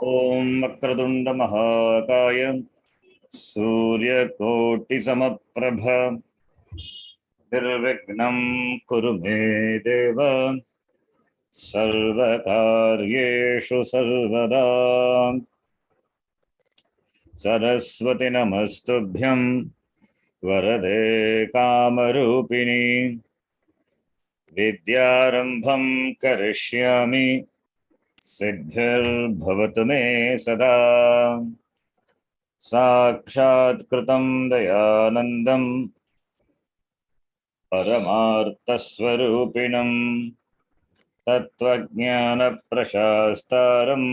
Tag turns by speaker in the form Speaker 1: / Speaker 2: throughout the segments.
Speaker 1: ओम वक्रतुंड महाकाय सूर्यकोटिसमप्रभ निर्विघ्नं कुरु मे देव सर्वकार्येषु सर्वदा। सरस्वती नमस्तुभ्यं वरदे कामरूपिणी विद्यारंभं करिष्यामि सिद्धिर्भवतु मे सदा। साक्षात्कृतं दयानन्दं परमार्थस्वरूपिणं तत्त्वज्ञानप्रशास्तारं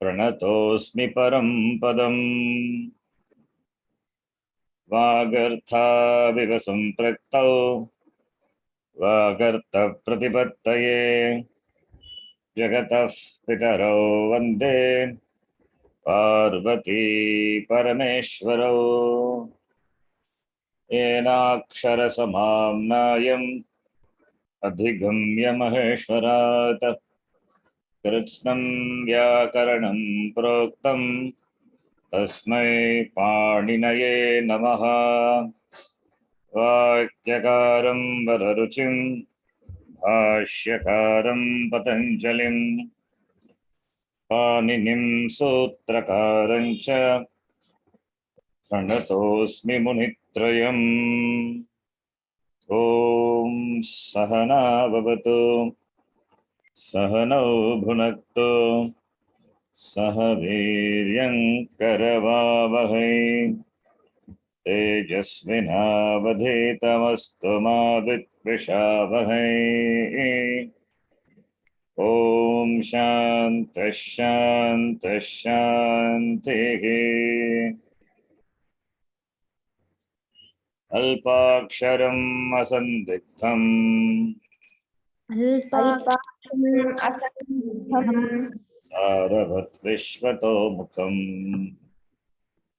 Speaker 1: प्रणतोऽस्मि परं पदम्। वागर्थाविव सम्पृक्तौ वागर्थप्रतिपत्तये जगतः पितरौ वन्दे पार्वती परमेश्वरौ। येनाक्षरसमाम्नायम् अधिगम्य महेश्वरात् कृत्स्नं व्याकरणं प्रोक्तं तस्मै पाणिनये नमः। वाक्यकारं वररुचिं भाष्यकारं पतञ्जलिं पाणिनिं सूत्रकारं च प्रणतोऽस्मि मुनित्रयम्। ॐ सहना भवतु सहनौ भुनक्तु सह वीर्यं करवावहै तेजस्विनावधीतमस्तु मा विद्विषावहै। ॐ शान्तिः शान्तिः शान्तिः। अल्पाक्षरम् असन्दिग्धम् सारवत् विश्वतोमुखम्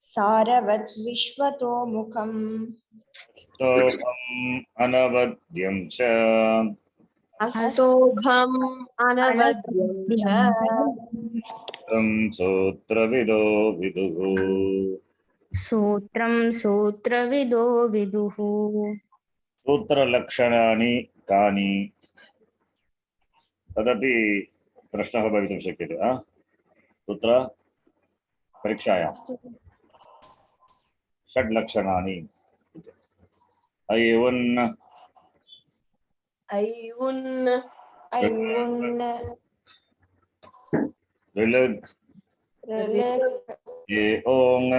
Speaker 2: सारवद्विश्वतोमुखम्
Speaker 1: स्तोभम् अनवद्यं च
Speaker 2: अस्तोभम् अनवद्यं च
Speaker 1: तं सूत्रविदो विदुः।
Speaker 3: सूत्रं सूत्रविदो विदुः।
Speaker 1: सूत्रलक्षणानि कानि तदपि प्रश्नः भवितुं शक्यते। सूत्र परीक्षायां षड्लक्षणानि ऐवन्
Speaker 2: ऐवुन् ऐवुन्
Speaker 1: ऋलग् ए ओङ्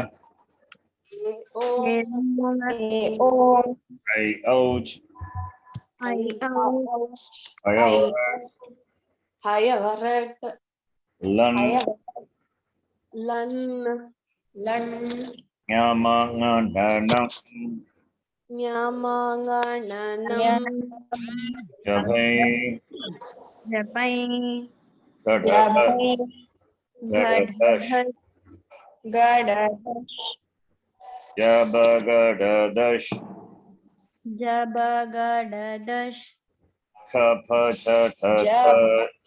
Speaker 1: ऐ औच्
Speaker 2: हयवरट्
Speaker 1: लन्
Speaker 2: लन् लन्
Speaker 1: ञामाङढणम्
Speaker 2: न्यामाङ्गणनं
Speaker 1: जभै
Speaker 3: जपै
Speaker 1: घटध घटधश् जबगडदश्
Speaker 3: जबगडदश्
Speaker 1: खफ छठ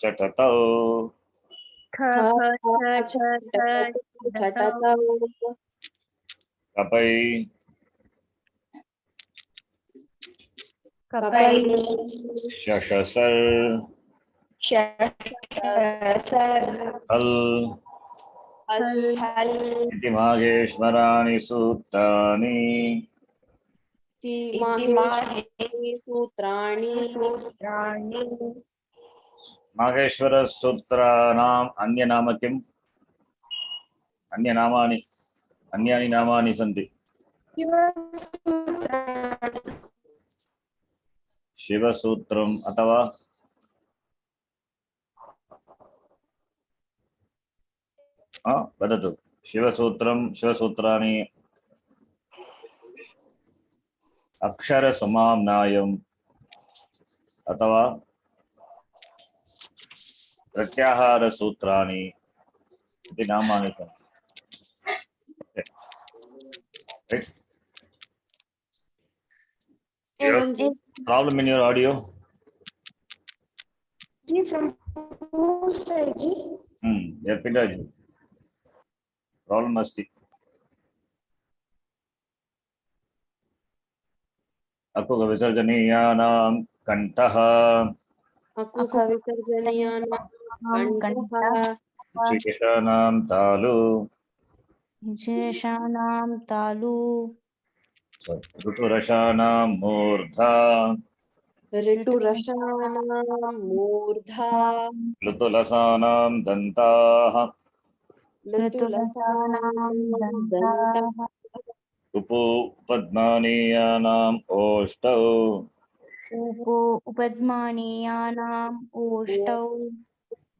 Speaker 1: चटतौ
Speaker 2: झटतौ
Speaker 1: कपै
Speaker 3: कपै
Speaker 1: शशसर् हल् इति माहेश्वराणि सूत्राणि
Speaker 2: सूत्राणि
Speaker 1: माहेश्वरसूत्राणाम् अन्यनाम किम्? अन्यानि नामानि सन्ति। शिवसूत्रम् अथवा वदतु। शिवसूत्रं शिवसूत्राणि अक्षरसमाम्नायम् अथवा प्रत्याहारसूत्राणि इति नामानि सन्ति। Right? You have problem in your audio?
Speaker 2: जी from whose side जी?
Speaker 1: पिण्डाजी प्राब्लम् अस्ति अकुहविसर्जनीयानां कण्ठः
Speaker 2: अकुहविसर्जनीयानां कण्ठः
Speaker 1: विशेषाणां तालु
Speaker 3: विशेषाणां तालु
Speaker 1: ऋतुरसानां मूर्धा
Speaker 2: ऋतुरसानां मूर्धा
Speaker 1: लुतुलसानां दन्ताः
Speaker 2: लतुलसानां दन्तः
Speaker 3: दन्ताः
Speaker 1: उपपद्मानीयानाम् ओष्ठौ
Speaker 3: उपद्मानीयानाम् ओष्ठौ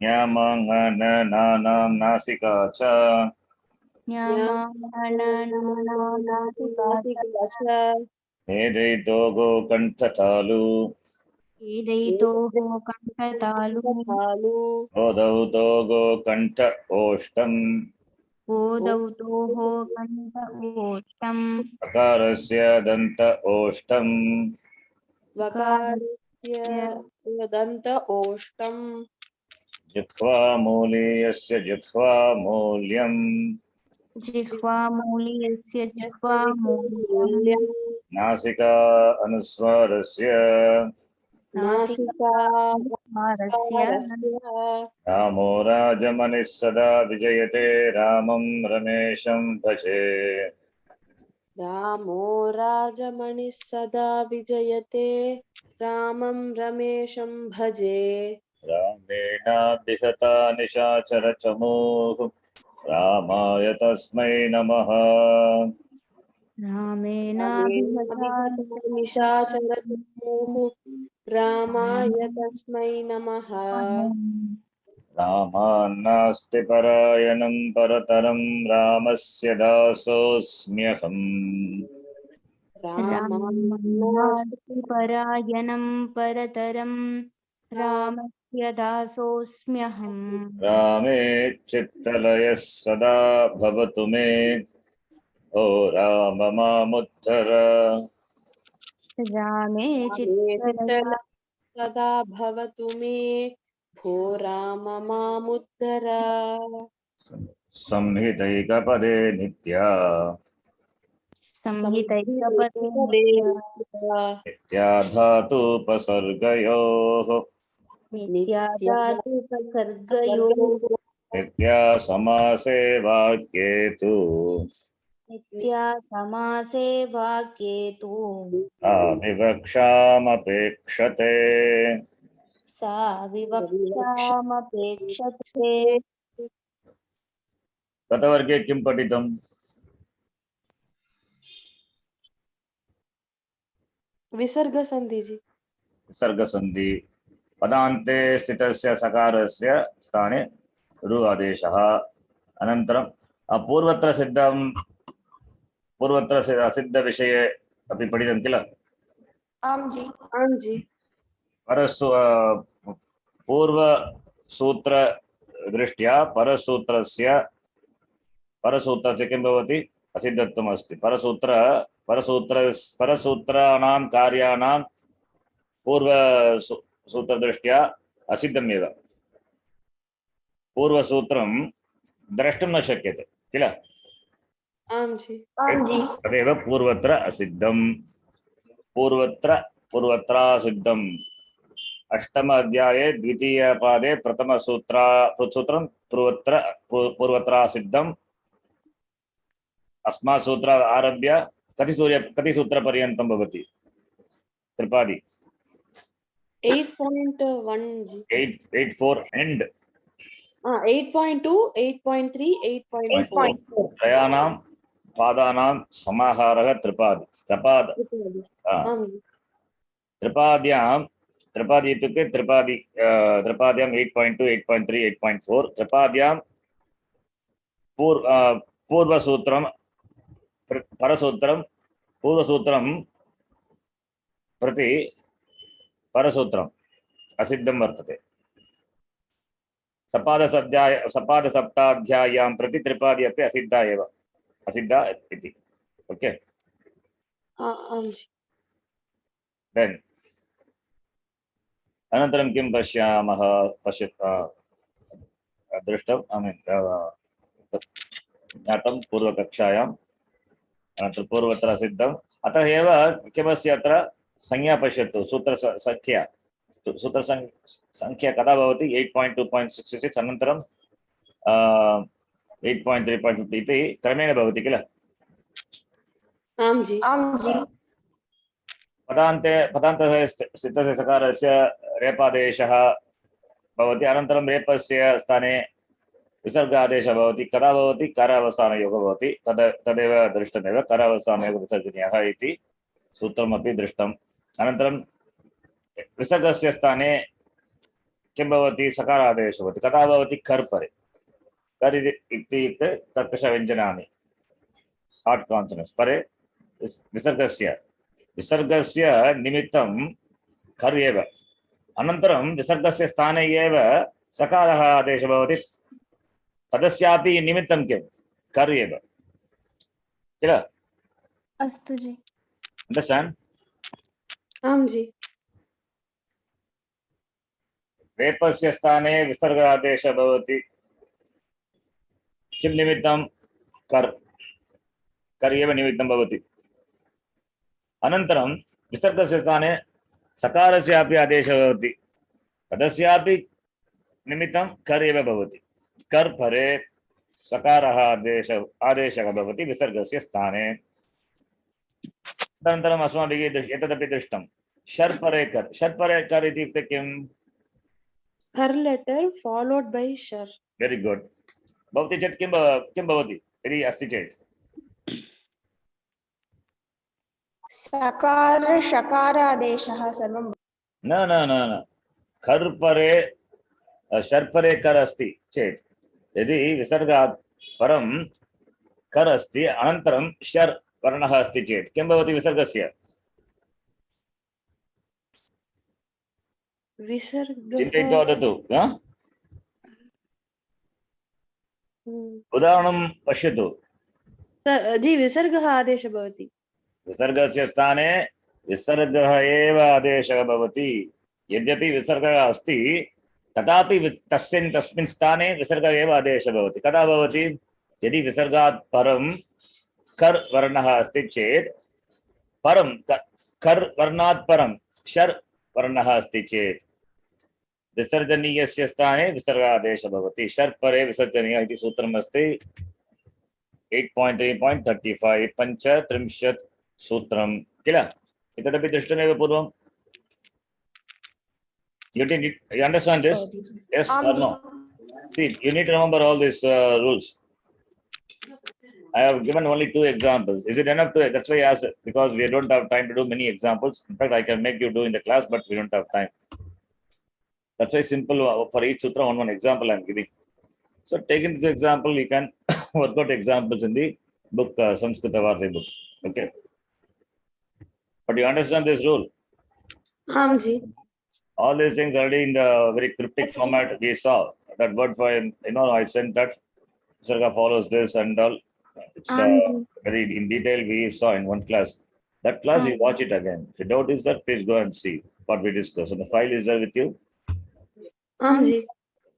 Speaker 1: न्यामाङ्गनानां नासिका च
Speaker 3: न्यामाननानां नासिका च
Speaker 2: नासिका च
Speaker 1: मेधयितो गोकण्ठतालु
Speaker 3: वेदयितोः कण्ठतालु
Speaker 2: तालु
Speaker 1: गोधौतो गोकण्ठ ओष्ठम्
Speaker 3: गोदौतोः कण्ठ ओष्ठम्
Speaker 1: अकारस्य दन्त ओष्ठम्
Speaker 2: वकारस्य दन्त ओष्ठम्
Speaker 1: जिह्वामूलीयस्य जिह्वामूल्यम्
Speaker 3: जिह्वामूलीयस्य जिह्वामूल्यम्
Speaker 2: मूल्यम्
Speaker 1: नासिका अनुस्वारस्य
Speaker 3: नासिकाहारस्य
Speaker 1: रामो राजमनिः सदा विजयते रामं रमेशं भजे
Speaker 2: रामो राजमणिः सदा विजयते रामं रमेशं भजे
Speaker 1: रामेणाभिहता निशाचरचमूः रामाय तस्मै नमः
Speaker 3: रामेणाभिहता
Speaker 2: निशाचरतमोः रामाय तस्मै नमः
Speaker 1: रामान्नास्ति परायणं परतरं रामस्य दासोऽस्म्यहम्
Speaker 3: रामास्ति परायणं परतरं रामस्य दासोऽस्म्यहम्
Speaker 1: रामे चित्तलयः सदा भवतु मे ओ राम मामुद्धर
Speaker 3: रामे
Speaker 2: चित्तल
Speaker 3: चित्तलया
Speaker 2: सदा भवतु मे भो राम मामुद्धर
Speaker 1: संहितैकपदे नित्या
Speaker 3: संहितैकपदे नित्या
Speaker 1: नित्याधातुपसर्गयोः
Speaker 3: नित्याधातुपसर्गयोः
Speaker 1: नित्या समासे वाक्ये तु
Speaker 3: नित्या समासे वाक्ये तु
Speaker 1: विवक्षामपेक्षते
Speaker 3: सा विवक्षामपेक्षते
Speaker 1: गतवर्गे किं पठितम्
Speaker 2: विसर्ग संधि जी
Speaker 1: सर्गसन्धि पदान्ते स्थितस्य सकारस्य स्थाने रु आदेशः अनन्तरं पूर्वत्र सिद्धविषये अपि पठितं किल
Speaker 2: आम जी परसु
Speaker 1: पूर्वसूत्रदृष्ट्या परसूत्रस्य किं भवति असिद्धत्वम् अस्ति परसूत्राणां कार्याणां पूर्वसूत्रदृष्ट्या असिद्धमेव पूर्वसूत्रं द्रष्टुं न शक्यते किल
Speaker 2: आम जी
Speaker 1: तदेव पूर्वत्र असिद्धं पूर्वत्रासिद्धम् अष्टम अध्याये द्वितीयपादे प्रथमसूत्रं पूर्वत्रासिद्धम् अस्मात् सूत्र आरभ्य कति सूत्रपर्यन्तं भवति त्रिपादी
Speaker 2: 8.1 जी
Speaker 1: 8.4 एंड
Speaker 2: 8.2 8.3 8.4
Speaker 1: त्रयाणां पादानां समाहारः त्रिपादी सपाद
Speaker 2: आम जी
Speaker 1: त्रिपादी इत्युक्ते त्रिपाद्यां 8.2 8.3 8.4 त्रिपाद्यां पूर्वसूत्रं परसूत्रं पूर्वसूत्रं प्रति परसूत्रम् असिद्धं वर्तते सपादसप्ताध्याय्यां प्रति त्रिपादी अपि असिद्धा इति ओके
Speaker 2: आम जी
Speaker 1: देन् अनन्तरं किं पश्यामः दृष्टम् ज्ञातं पूर्वकक्षायाम् अनन्तरं पूर्वत्र सिद्धम् अतः एव किमस्ति अत्र संज्ञा पश्यतु सूत्रसङ्ख्या सूत्रसङ्ख्या कदा भवति 8.2.66 अनन्तरं 8.3.50 इति क्रमेण भवति किल
Speaker 2: आं जी
Speaker 1: पदान्तः सिद्धस्य सकारस्य रेपादेशः भवति अनन्तरं रेपस्य स्थाने विसर्गादेशः भवति कदा भवति करावसानयोगः भवति तदेव दृष्टमेव करावसानयोगः विसर्जनीयः इति सूत्रमपि दृष्टम् अनन्तरं विसर्गस्य स्थाने किं भवति सकारादेशः भवति कदा भवति कर् परे कर् इत्युक्ते कर्कषव्यञ्जनानि हार्ट् कान्सोनेण्ट्स् परे विसर्गस्य निमित्तं कर् एव अनन्तरं विसर्गस्य स्थाने एव सकारः आदेशः भवति तदस्यापि निमित्तं किं कर् एव किल
Speaker 3: अस्तु जी
Speaker 1: अंडरस्टैंड
Speaker 2: आं जी
Speaker 1: रेपस्य स्थाने विसर्ग आदेशः भवति किं निमित्तं कर् एव निमित्तं भवति अनन्तरं विसर्गस्य स्थाने सकारस्यापि आदेशः भवति तदस्यापि निमित्तं कर् एव भवति कर् परे सकारः आदेशः भवति विसर्गस्य स्थाने तदनन्तरम् अस्माभिः एतदपि दृष्टं शर् परे कर् इत्युक्ते किम्
Speaker 2: कर् लेटर् फॉलोड बाय शर्
Speaker 1: वेरी गुड भवति चेत् किं भवति यदि अस्ति चेत्
Speaker 4: सकार शकार आदेशः सर्वं
Speaker 1: न न न न कर् परे शर् परे कर् अस्ति चेत् यदि विसर्गात् परं कर् अस्ति अनन्तरं शर् वर्णः अस्ति चेत् किं भवति विसर्गस्य
Speaker 2: विसर्गः
Speaker 1: चिन्तयित्वा वदतु उदाहरणं पश्यतु
Speaker 2: जी विसर्गः आदेशः भवति
Speaker 1: विसर्गस्य स्थाने विसर्गः एव आदेशः भवति यद्यपि विसर्गः अस्ति तथापि तस्मिन् स्थाने विसर्गः एव आदेशः भवति कदा भवति यदि विसर्गात् परं कर् वर्णः अस्ति चेत् परं कर् वर्णात् परं शर् वर्णः अस्ति चेत् विसर्जनीयस्य स्थाने विसर्गादेशः भवति शर् परे विसर्जनीयः इति सूत्रम् अस्ति 8.3.35 पञ्चत्रिंशत् सूत्रं किल एतदपि दृष्टमेव पूर्वं you understand this yes or no see you need to remember all these rules I have given only 2 examples is it enough to that's why I asked because we don't have time to do many examples in fact I can make you do in the class but we don't have time that's why simple for each sutra one example I am giving so taking this example you can work out examples in the book Samskrita Varthi book okay but you understand this rule
Speaker 2: आं जी
Speaker 1: all these things already in the very cryptic format we saw that word for I sent that Sarga follows this and all it's very in detail we saw in one class that class you watch it again if you doubt is that please go and see what we discussed and the file is there with you
Speaker 2: आं जी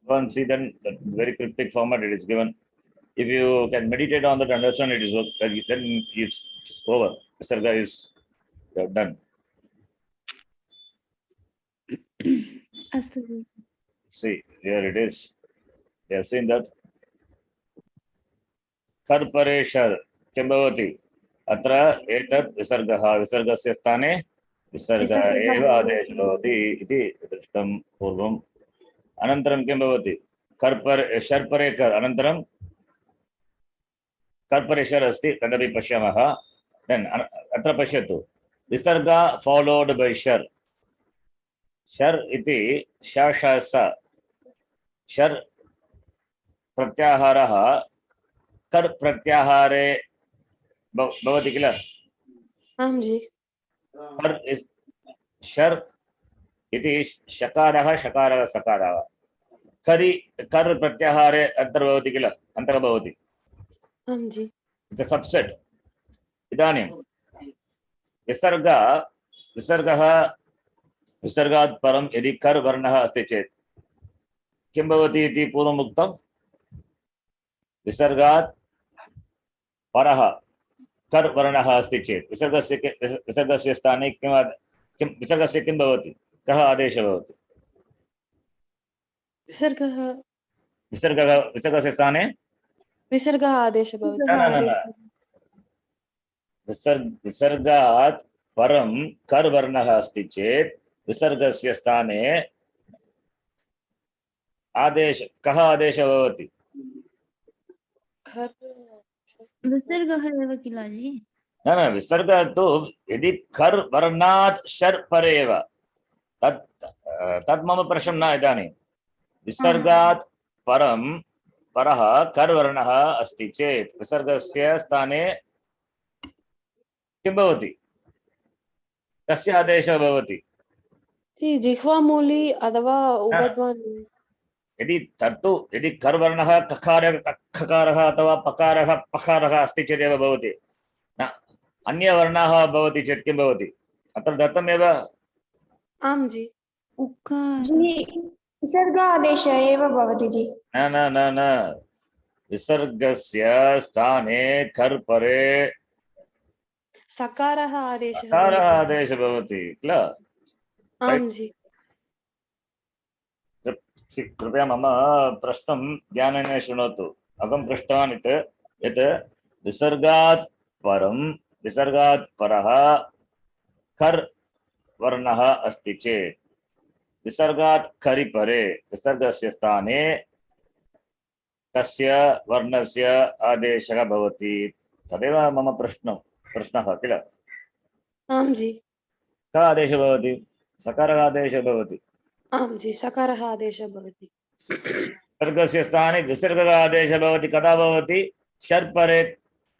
Speaker 1: go and see then the very cryptic format it is given if you can meditate on that understand it is then it's over Sarga is done
Speaker 3: अस्तु जी
Speaker 1: see here it is you have seen that कर् परे शर् किं भवति अत्र एतत् विसर्गः विसर्गस्य स्थाने विसर्गः एव आदेशः भवति इति दृष्टं पूर्वम् अनन्तरं किं भवति शर् परे कर् अनन्तरं कर् परे शर् अस्ति तदपि पश्यामः देन् अत्र पश्यतु विसर्ग फॉलोड बाय शर् शर् इति श शर् प्रत्याहारः कर् प्रत्याहारे भवति किल
Speaker 2: आं जी
Speaker 1: शर् इति शकारः शकारः सकारः कर् प्रत्याहारे अन्तर्भवति किल अन्तर्भवति
Speaker 2: आं जी
Speaker 1: इट्स् अ सबसेट इदानीं विसर्गः विसर्गात् परं यदि कर् वर्णः अस्ति चेत् किं भवति इति पूर्वम् उक्तं विसर्गात् परः कर् वर्णः अस्ति चेत् विसर्गस्य स्थाने किं विसर्गस्य किं भवति? कः आदेशः भवति? विसर्गस्य स्थाने
Speaker 2: विसर्गः आदेशः भवति।
Speaker 1: न विसर्गात् परं कर् वर्णः अस्ति चेत् विसर्गस्य स्थाने कः आदेशः भवति?
Speaker 3: विसर्गः एव किल जी?
Speaker 1: न विसर्ग तु यदि कर् वर्णात् शर् परे एव तत् मम प्रश्नं न। इदानीं विसर्गात् परः कर् वर्णः अस्ति चेत् विसर्गस्य स्थाने किं भवति? कस्य आदेशः भवति?
Speaker 2: जिह्वामूली अथवा उभध्वनि।
Speaker 1: यदि कर् वर्णः ककारः अथवा पकारः पकारः अस्ति चेदेव भवति। न अन्यवर्णाः भवति चेत् किं भवति? अत्र दत्तमेव।
Speaker 2: आम् जी।
Speaker 4: विसर्ग आदेशः एव भवति जी।
Speaker 1: न विसर्गस्य स्थाने कर् परे
Speaker 2: सकारः आदेशः
Speaker 1: भवति किल?
Speaker 2: आम् जी।
Speaker 1: कृपया मम प्रश्नं ध्यानेन शृणोतु। अहं पृष्टवान् यत् विसर्गात् परः कर् वर्णः अस्ति चेत् विसर्गात् करि परे विसर्गस्य स्थाने कस्य वर्णस्य आदेशः भवति? तदेव मम प्रश्नः किल?
Speaker 2: आम् जी।
Speaker 1: कः आदेशः भवति? सकारः आदेशः भवति।
Speaker 2: आम् जी, सकारः आदेशः भवति।
Speaker 1: विसर्गस्य स्थाने विसर्गः आदेशः भवति। कदा भवति? शर् परे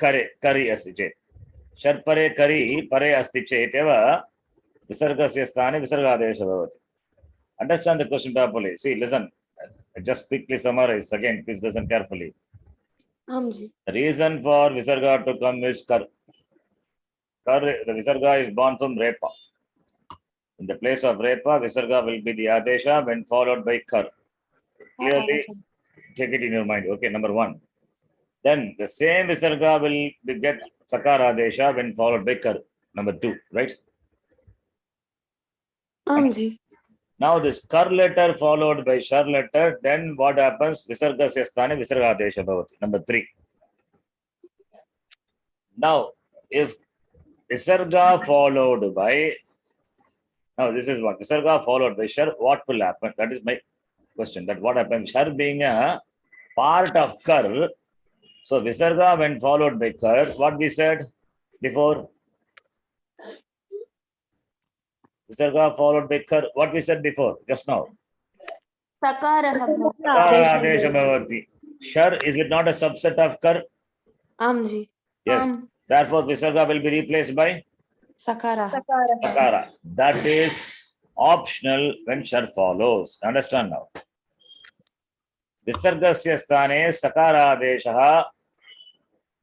Speaker 1: करि अस्ति चेत्। शर् परे करि परे अस्ति चेत् एव विसर्गस्य स्थाने विसर्गादेशः भवति। Understand the question properly. See, listen. Just quickly summarize again. Please listen carefully.
Speaker 2: आम् जी।
Speaker 1: The reason for visarga to come is kar. The visarga is born from repa. In the place of repa, visarga will be the adesha when followed by kar. Clearly, take it in your mind. Okay, number one. Then the same visarga will get sakara adesha when followed by kar. Number two, right?
Speaker 2: आम् जी।
Speaker 1: Now this kar letter followed by shar letter, then what happens? Visargasya sthane visarga adesha bhavati. Number three. Now, if visarga followed by, now this is what, visarga followed by shar, what will happen? That is my question. That what happens? Shar being a part of kar, so visarga when followed by kar, what we said before? Visarga followed by kar, what we said before, just now?
Speaker 3: Sakarah
Speaker 1: Sakara adesha bhavati. Shar, is it not a subset of kar?
Speaker 2: आम् जी।
Speaker 1: Yes. Therefore, visarga will be replaced by
Speaker 2: सकारः।
Speaker 1: sakara. That is optional when shar follows. Understand now? Visargasya sthane sakara adesha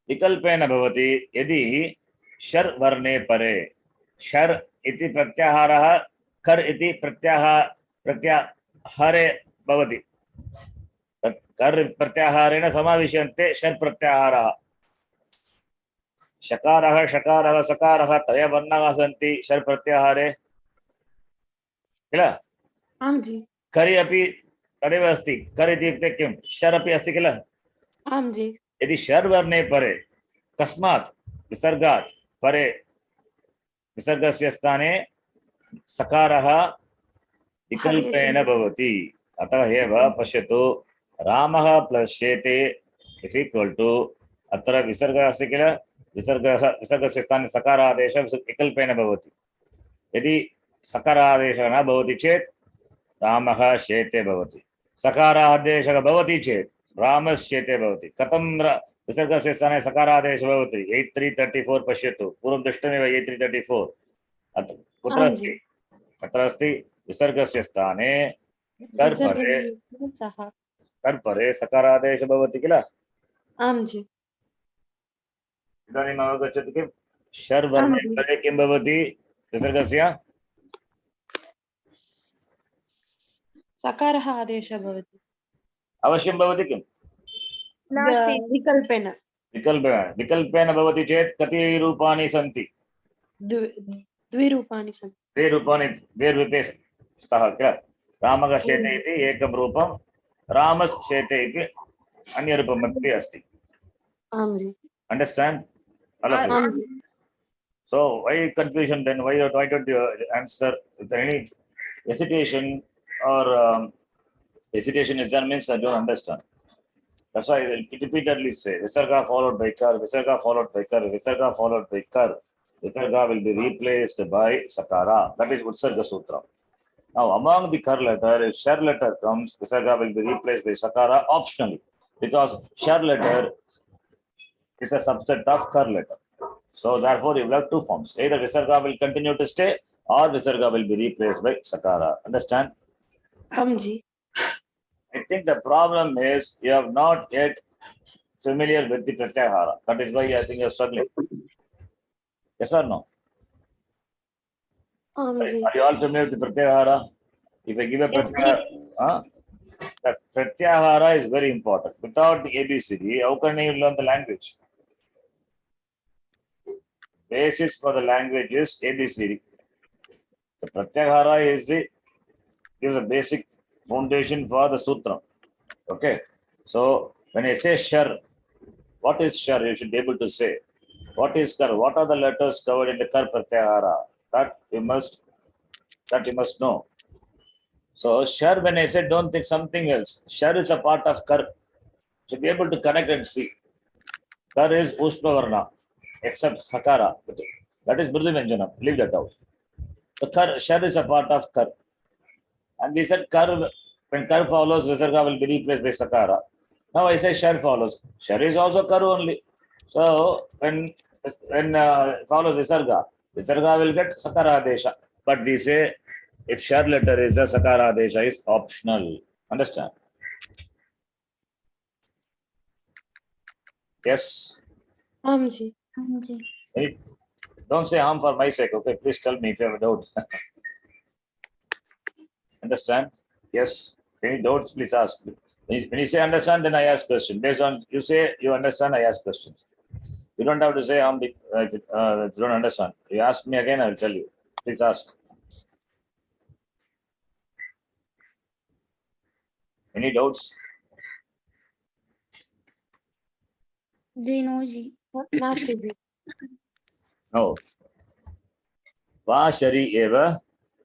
Speaker 1: vikalpena bhavati yadi shar varne pare. Shar iti pratyaharaha kar iti pratyahare bhavati. Kar pratyaharena samavishyante shar pratyaharaha. शकारः शकारः सकारः त्रय वर्णाः सन्ति शर् प्रत्याहारे किल?
Speaker 2: आम् जी।
Speaker 1: करि अपि तदेव अस्ति। कर् इत्युक्ते किं? शर् अपि अस्ति किल?
Speaker 2: आम् जी।
Speaker 1: यदि शर् वर्णे परे कस्मात् विसर्गात् परे विसर्गस्य स्थाने सकारः विकल्पेन भवति। अतः एव पश्यतु रामः प्लस् शेते इस् इक्वल् टु अत्र विसर्गः अस्ति किल? विसर्गस्य स्थाने सकारादेशः विकल्पेन भवति। यदि सकारादेशः न भवति चेत् रामः शेते भवति। सकारादेशः भवति चेत् रामश्शेते भवति। कथं विसर्गस्य स्थाने सकारादेशः भवति? 8334 पश्यतु। पूर्वं दृष्टमेव 8334। अत्र कुत्र अस्ति? अत्र अस्ति विसर्गस्य स्थाने कर् परे सकारादेशः भवति किल?
Speaker 2: आम् जी।
Speaker 1: इदानीम् अवगच्छति किं? शर् वर्णे परे किं भवति? विसर्गस्य
Speaker 2: सकारः आदेशः भवति।
Speaker 1: अवश्यं भवति किम्?
Speaker 2: विकल्पेन
Speaker 1: विकल्पेन भवति चेत् कति रूपाणि सन्ति?
Speaker 2: द्विरूपाणि सन्ति।
Speaker 1: द्वे रूपाणि द्वे रूपे स्तः किल। रामः शेते इति एकं रूपं, रामश्चेते इति अन्यरूपमपि अस्ति।
Speaker 2: आं जी।
Speaker 1: Understand? All of you.
Speaker 2: आं जी।
Speaker 1: So why confusion then? Why don't you answer with any hesitation or hesitation is done means I don't understand. That's why I repeatedly say Visarga followed by kar, Visarga followed by kar, Visarga followed by kar. Visarga will be replaced by sakara. That is Utsarga Sutra. Now among the kar letter, if shar letter comes, Visarga will be replaced by sakara optionally, because shar letter is a subset of kar letter. So therefore you will have two forms. Either Visarga will continue to stay or Visarga will be replaced by sakara. Understand?
Speaker 2: आं जी।
Speaker 1: I think the problem is you have not yet familiar with the pratyahara. That is why I think you are struggling. Yes or no?
Speaker 2: आं जी।
Speaker 1: Are you all familiar with the pratyahara? If I give a pratyahara, that pratyahara is very important. Without the ABCD, how can you learn the language? Basis for the language is ABCD. The pratyahara is gives a basic foundation for the sutra. Okay. So when I say shar, what is shar? You should be able to say. What is kar? What are the letters covered in the kar pratyahara? That you must know. So shar, when I said don't think something else. Shar is a part of kar. You should be able to connect and see. Kar is Ushpavarna, except Sakara. That is Mridu Vyanjana. Leave that out. The kar, shar is a part of kar. And we said kar, when kar follows, Visarga will be replaced by sakara. Now I say shar follows. Shar is also kar only. So when follows Visarga, Visarga will get sakara adesha. But we say if shar letter is a sakara adesha is optional. Understand? Yes?
Speaker 2: आं जी।
Speaker 3: हाँ जी।
Speaker 1: Don't say harm for my sake, okay? Please tell me if you have a doubt. Understand? Yes. Any doubts, please ask. When you say understand, then I ask questions. Based on you say you understand, I ask questions. You don't have to say if you don't understand. You ask me again, I will tell you. Please ask. Any doubts?
Speaker 3: जी नो जी।
Speaker 2: नास्ति जी।
Speaker 1: No. Va shari eva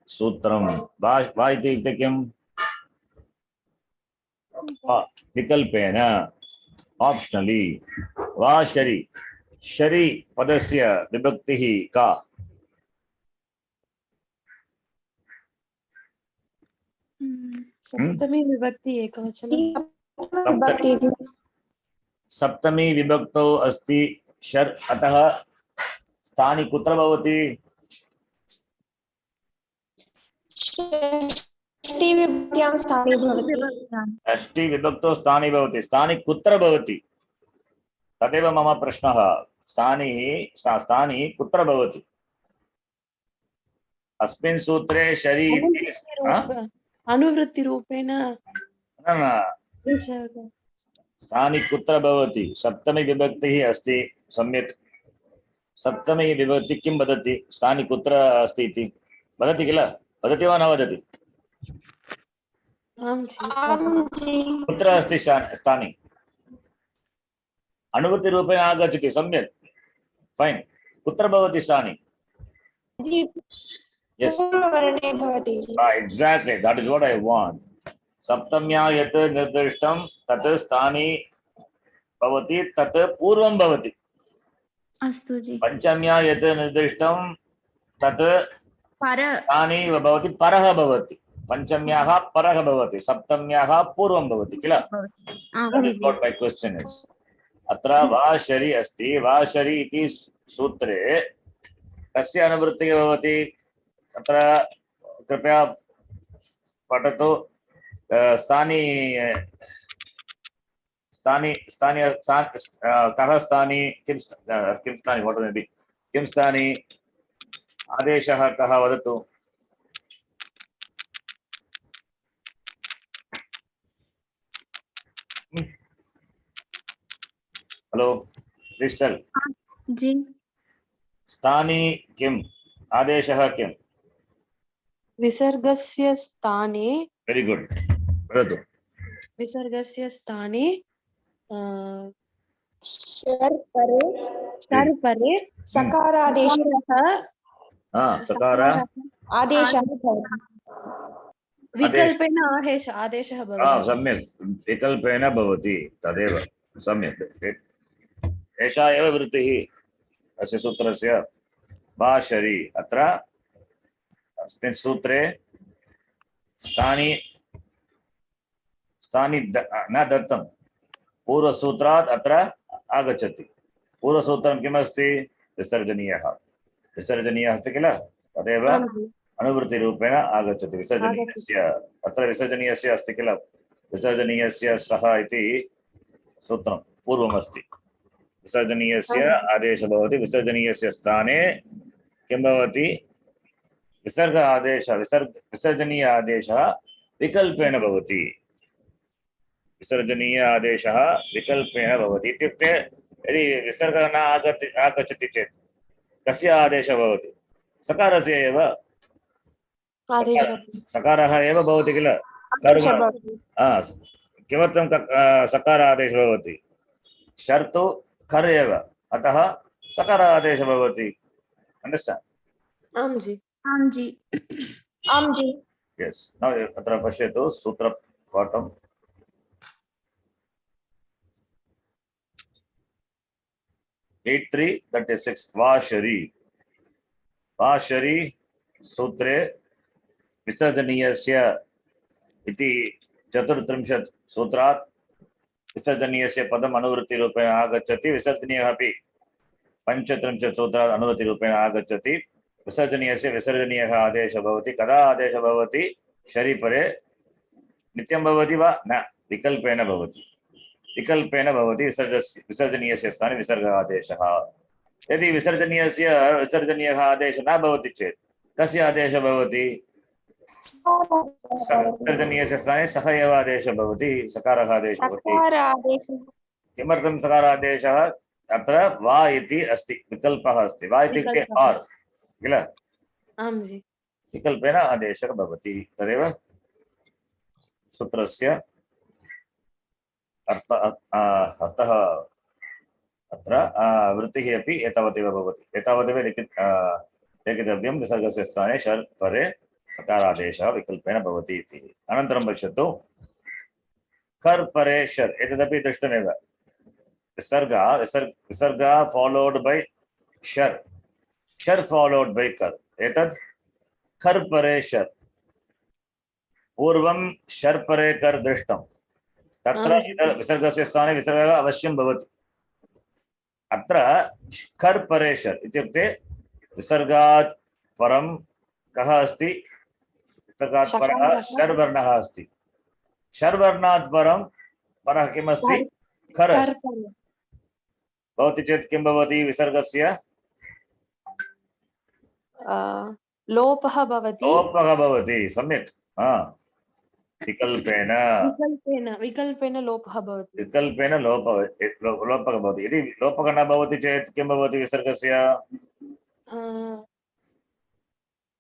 Speaker 1: sutram. Va iti इत्युक्ते किम्? विकल्पेन optionally. Va shari. Shari padasya vibhaktihi ka?
Speaker 2: सप्तमी विभक्ति एकवचनं।
Speaker 1: सप्तमी विभक्तौ अस्ति शर्, अतः स्थानि कुत्र भवति?
Speaker 4: षष्टिविभक्त्यां स्थाने भवति।
Speaker 1: षष्टि विभक्तौ स्थानि भवति। स्थानि कुत्र भवति? तदेव मम प्रश्नः। स्थानि कुत्र भवति? अस्मिन् सूत्रे शरि
Speaker 2: अनुवृत्तिरूपेण
Speaker 1: स्थानि कुत्र भवति? सप्तमी विभक्तिः अस्ति सम्यक्। सप्तमी विभक्ति किं वदति? स्थानि कुत्र अस्ति इति वदति किल? वदति वा न वदति? कुत्र अस्ति स्थानि? अनुवृत्तिरूपेण आगच्छति सम्यक्। फैन्। कुत्र भवति स्थानि? Yes. Exactly. That is what I want. सप्तम्या यत् निर्दिष्टं तत् स्थानि भवति तत् पूर्वं भवति।
Speaker 3: अस्तु जी।
Speaker 1: पंचम्या यत् निर्दिष्टं तत् स्थानि भवति परः भवति। पंचम्याः परः भवति, सप्तम्याः पूर्वं भवति किल? That is what my question is. अत्र वा शरि अस्ति। वा शरि इति सूत्रे कस्य अनुवृत्तिः भवति? अत्र कृपया पठतु। स्थानि कः स्थानि? किं स्थानि? वाट् मे बि? किं स्थानि? आदेशः कः? वदतु। Hello, please tell.
Speaker 3: जी
Speaker 1: स्थानी किम्? आदेशः किम्?
Speaker 2: विसर्गस्य स्थाने
Speaker 1: Very good. वदतु.
Speaker 2: विसर्गस्य स्थाने
Speaker 4: शर् परे
Speaker 2: शर् परे
Speaker 4: सकारादेशः
Speaker 1: सकार
Speaker 4: आदेशः भवति।
Speaker 2: विकल्पेन आदेशः भवति।
Speaker 1: सम्यक् विकल्पेन भवति तदेव सम्यक् एषा एव वृत्तिः अस्य सूत्रस्य भाषरी अत्र अस्मिन् सूत्रे स्थानी न दत्तं पूर्वसूत्रात् अत्र आगच्छति पूर्वसूत्रं किमस्ति विसर्जनीयः अस्ति किल तदेव अनुवृत्तिरूपेण आगच्छति विसर्जनीयस्य अत्र विसर्जनीयस्य अस्ति किल विसर्जनीयस्य सः इति सूत्रं पूर्वमस्ति विसर्जनीयस्य आदेशः भवति विसर्जनीयस्य स्थाने किं भवति विसर्ग आदेशः विसर्जनीय आदेशः विकल्पेन भवति विसर्जनीय आदेशः विकल्पेन भवति इत्युक्ते यदि विसर्गः न आगच्छति चेत् कस्य आदेशः भवति सकारस्य एव सकारः एव भवति किल किमर्थं सकार आदेशः भवति शर्तु खर् एव अतः सकार आदेशः भवति अंडर्स्टाण्ड्
Speaker 2: आं जी
Speaker 4: आं जी
Speaker 1: यस् नौ अत्र पश्यतु सूत्रपाठम् 8336 वाशरी सूत्रे विसर्जनीयस्य इति 34 सूत्रात् विसर्जनीयस्य पदम् अनुवृत्तिरूपेण आगच्छति विसर्जनीयः अपि 35 सूत्रात् अनुवृत्तिरूपेण आगच्छति विसर्जनीयस्य विसर्जनीयः आदेशः भवति कदा आदेशः भवति शरीपरे नित्यं भवति वा न विकल्पेन भवति विसर्जनीयस्य स्थाने विसर्ग आदेशः यदि विसर्जनीयः आदेशः न भवति चेत् कस्य आदेशः भवति विसर्जनीयस्य स्थाने सः एव आदेशः भवति सकारः आदेशः भवति किमर्थं सकारादेशः अत्र वा इति अस्ति विकल्पः अस्ति वा इत्युक्ते आर् किल
Speaker 2: आं जी
Speaker 1: विकल्पेन आदेशः भवति तदेव सूत्रस्य अर्थः अत्र वृत्तिः अपि एतावदेव भवति एतावदेव लेखितव्यं विसर्गस्य स्थाने शर् परे सकारादेशः विकल्पेन भवति इति अनन्तरं पश्यतु कर् परे शर् एतदपि दृष्टमेव विसर्ग फॉलोड बाय शर् फॉलोड बाय कर् एतत् खर् परे शर् पूर्वं शर् परे कर् दृष्टं तत्र विसर्गस्य स्थाने विसर्गः अवश्यं भवति अत्र खर् परे शर् इत्युक्ते विसर्गात् परं कः अस्ति विसर्गात् परः शर् वर्णः अस्ति शर् वर्णात् परं परः किम् अस्ति खर् अस्ति भवति चेत् किं भवति विसर्गस्य
Speaker 2: लोपः भवति
Speaker 1: सम्यक् विकल्पेन
Speaker 2: लोपः भवति
Speaker 1: विकल्पेन लोपः भवति यदि लोपः न भवति चेत् किं भवति विसर्गस्य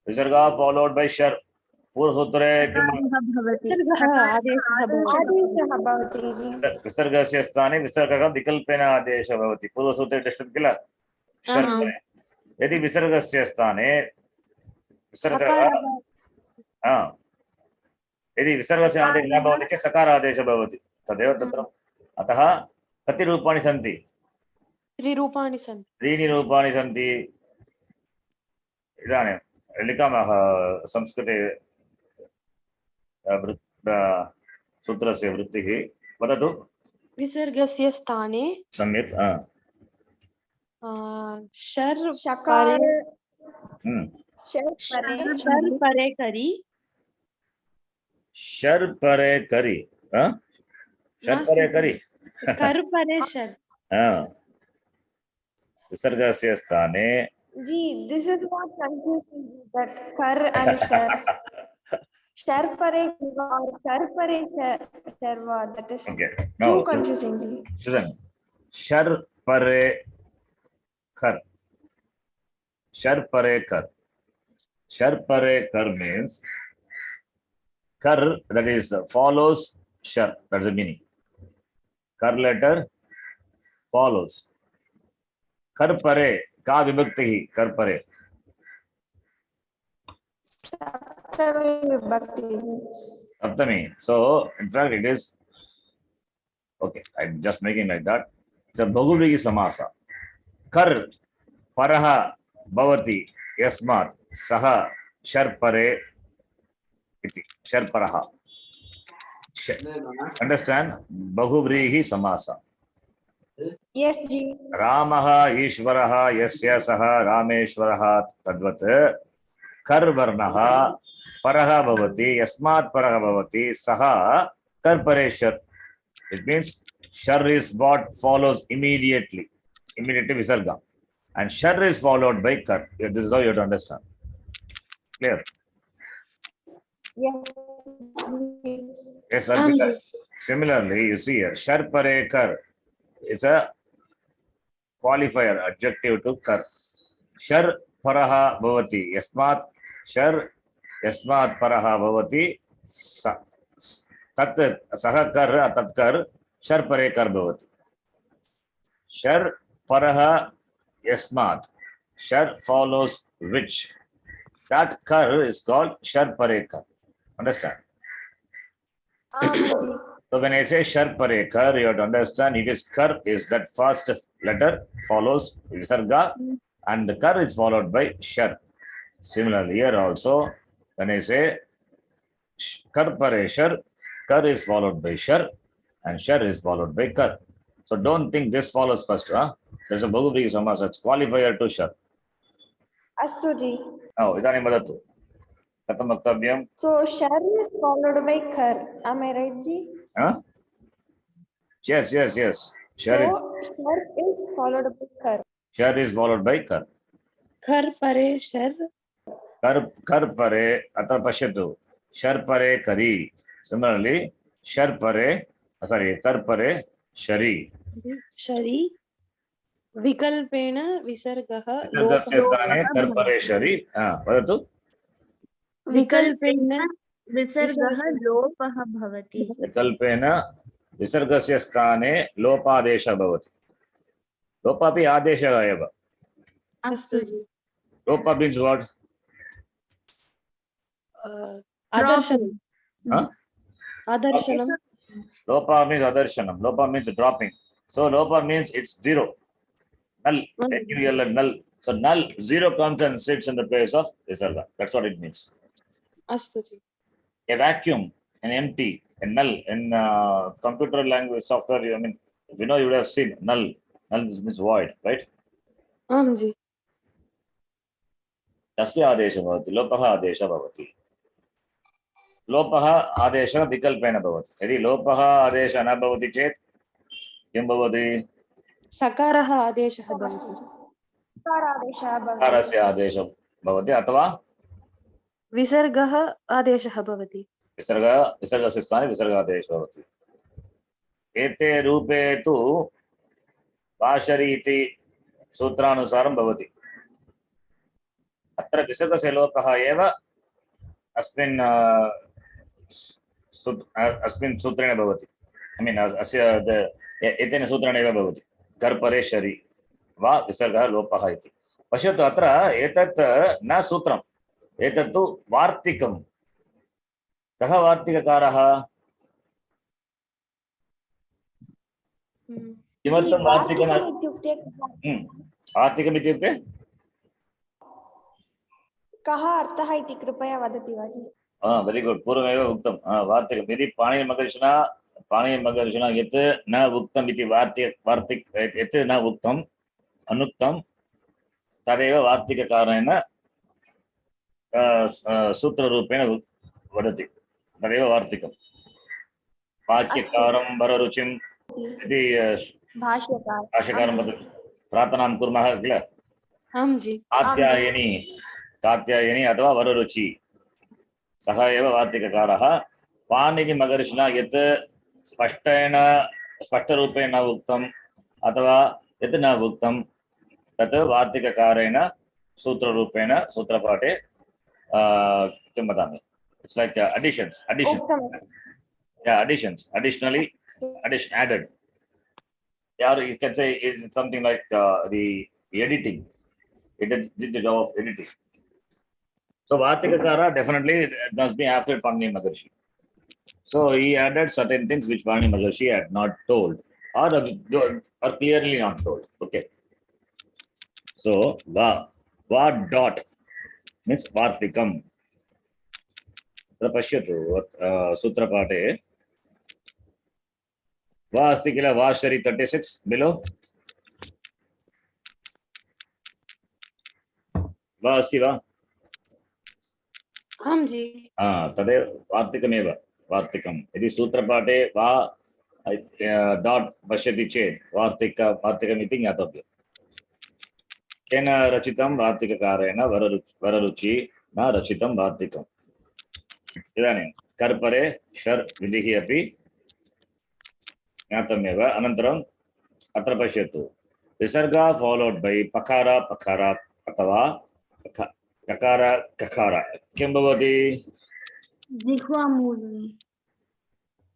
Speaker 1: विसर्गः फॉलोड बाय शर् पूर्वसूत्रे विसर्गस्य स्थाने विसर्गः विकल्पेन आदेशः भवति पूर्वसूत्रे दृष्टं किल शर् यदि विसर्गस्य स्थाने यदि विसर्गस्य आदेशः न भवति चेत् सकार आदेशः भवति तदेव तत्र अतः कति रूपाणि सन्ति त्रीणि रूपाणि सन्ति इदानीं लिखामः संस्कृते सूत्रस्य वृत्तिः वदतु
Speaker 2: विसर्गस्य स्थाने
Speaker 1: सम्यक्
Speaker 2: शर्
Speaker 1: परे करि
Speaker 2: कर् परे शर्
Speaker 1: विसर्गस्य स्थाने
Speaker 4: जी this is not confusing that kar and shar pare or shar pare sharva that is
Speaker 1: okay.
Speaker 4: too confusing ji
Speaker 1: listen sir परे कर. Shar pare kar. Shar pare kar means kar, that is follows shar. That's the meaning. Kar letter follows. Kar pare ka vibhakti hi kar pare.
Speaker 4: Saptami vibhakti.
Speaker 1: Saptami. So in fact it is okay. I'm just making like that. It's a bahuvrihi samasa. Kar paraha bhavati yasmat saha shar pare iti. Shar paraha. Understand? Bahuvrihi samasa.
Speaker 4: Yes, Ji.
Speaker 1: रामः ईश्वरः यस्य सः रामेश्वरः तद्वत् कर् वर्णः परः भवति यस्मात् परः भवति सः कर् परे शर्. It means shar is what follows immediately visarga, and shar is followed by kar. This is how you have to understand. Clear?
Speaker 4: Yes.
Speaker 1: Yes, Arpita. Similarly, you see here shar pare kar is a qualifier adjective to kar. Shar paraha bhavati yasmat shar yasmat paraha bhavati tat saha kar tat kar shar pare kar bhavati. Shar paraha yasmat, shar follows which, that kar is called shar pare kar. Understand?
Speaker 4: Ji.
Speaker 1: So when I say shar pare kar, you have to understand it is kar is that first letter follows visarga, and the kar is followed by shar. Similarly, here also, when I say kar pare shar, kar is followed by shar, and shar is followed by kar. So don't think this follows first. There's a bahuvrihi samasa. It's qualifier to shar.
Speaker 4: Astu, Ji.
Speaker 1: Now, idani madatu. Katham vaktavyam?
Speaker 4: So shar is followed by kar. Am I right, Ji?
Speaker 1: Huh? Yes. Shar
Speaker 4: So shar is followed by kar.
Speaker 1: Shar is followed by kar.
Speaker 2: Kar pare shar.
Speaker 1: Kar pare atra pashyatu. Shar pare kari. Similarly, kar pare shari.
Speaker 2: Shari. Vikalpena visargah
Speaker 1: Visargasya sthane kar pare shari. Vadatu.
Speaker 2: विकल्पेन
Speaker 3: विसर्गः लोपः भवति.
Speaker 1: विकल्पेन विसर्गस्य स्थाने लोपादेशः भवति. लोप अपि आदेशः एव.
Speaker 3: अस्तु जि.
Speaker 1: लोप means what?
Speaker 2: adarsanam. Adarsanam.
Speaker 1: Lopa means adarshanam. Lopa means dropping. So lopa means it's zero. Null. N-U-L-L, null. So null, zero comes and sits in the place of visarga. That's what it means.
Speaker 2: Astu ji.
Speaker 1: A vacuum, an empty, a null. In computer language software, I mean, if you know, you would have seen null. Null means void, right?
Speaker 2: Ji.
Speaker 1: तस्य आदेशः भवति, लोपः आदेशः भवति. लोपः आदेशः विकल्पेन भवति. यदि लोपः आदेशः न भवति चेत् किं भवति?
Speaker 2: सकारः आदेशः भवति.
Speaker 4: सकारादेशः भवति.
Speaker 1: सकारस्य आदेशः भवति अथवा
Speaker 2: विसर्गः आदेशः भवति.
Speaker 1: विसर्गस्य स्थाने विसर्गादेशः भवति. एते रूपे तु भाषरी इति सूत्रानुसारं भवति. अत्र विसर्गस्य लोपः एव अस्मिन् सूत्रेण भवति. I mean, एतेन सूत्रेण एव भवति. कर् परे शरि वा विसर्गः लोपः इति. पश्यतु अत्र एतत् न सूत्रम्, एतत् तु वार्तिकम्. कः वार्तिककारः? किमर्थं वार्तिकम्? वार्तिकम् इत्युक्ते
Speaker 4: कः अर्थः इति कृपया वदति वा जि?
Speaker 1: वेरी गुड. पूर्वमेव उक्तं. वार्तिकं यदि पाणिनिमहर्षिणा यत् न उक्तम् इति वार्तिक यत् न उक्तम् अनुक्तं तदेव वार्तिककारेण सूत्ररूपेण वदति. तदेव वार्तिकं. वाक्यकारं वररुचिम् इति भाष्यकारं वदति. प्रार्थनां कुर्मः किल?
Speaker 2: आं जि.
Speaker 1: कात्यायनी अथवा वररुचि, सः एव वार्तिककारः. पाणिनिमहर्षिणा यत् स्पष्टरूपेण उक्तं अथवा यत् न उक्तं तत् वार्तिककारेण सूत्ररूपेण सूत्रपाठे किं वदामि, it's like additions
Speaker 4: Uktam.
Speaker 1: additionally added, or you can say is something like the editing. It did the job of editing. So Vartikakara definitely it must be after Panini Maharshi. So he added certain things which Panini Maharshi had not told, or clearly not told. Okay. So va dot means Vartikam. पश्यतु सूत्रपाठे वा अस्ति किल, वा शरी 36 बिलो वा अस्ति वा?
Speaker 2: आं जी।
Speaker 1: तदेव वार्तिकमेव, वार्तिकं यदि सूत्रपाठे वा डाट् पश्यति चेत् वार्तिकम् इति ज्ञातव्यम्। केन रचितं? वार्तिककारेण वररुचि न रचितं वार्तिकम्। इदानीं कर्परे शर् विधिः अपि ज्ञातमेव। अनन्तरम् अत्र पश्यतु, विसर्गा फॉलोड बाय पकार पकार अथवा ककार ककार किं भवति?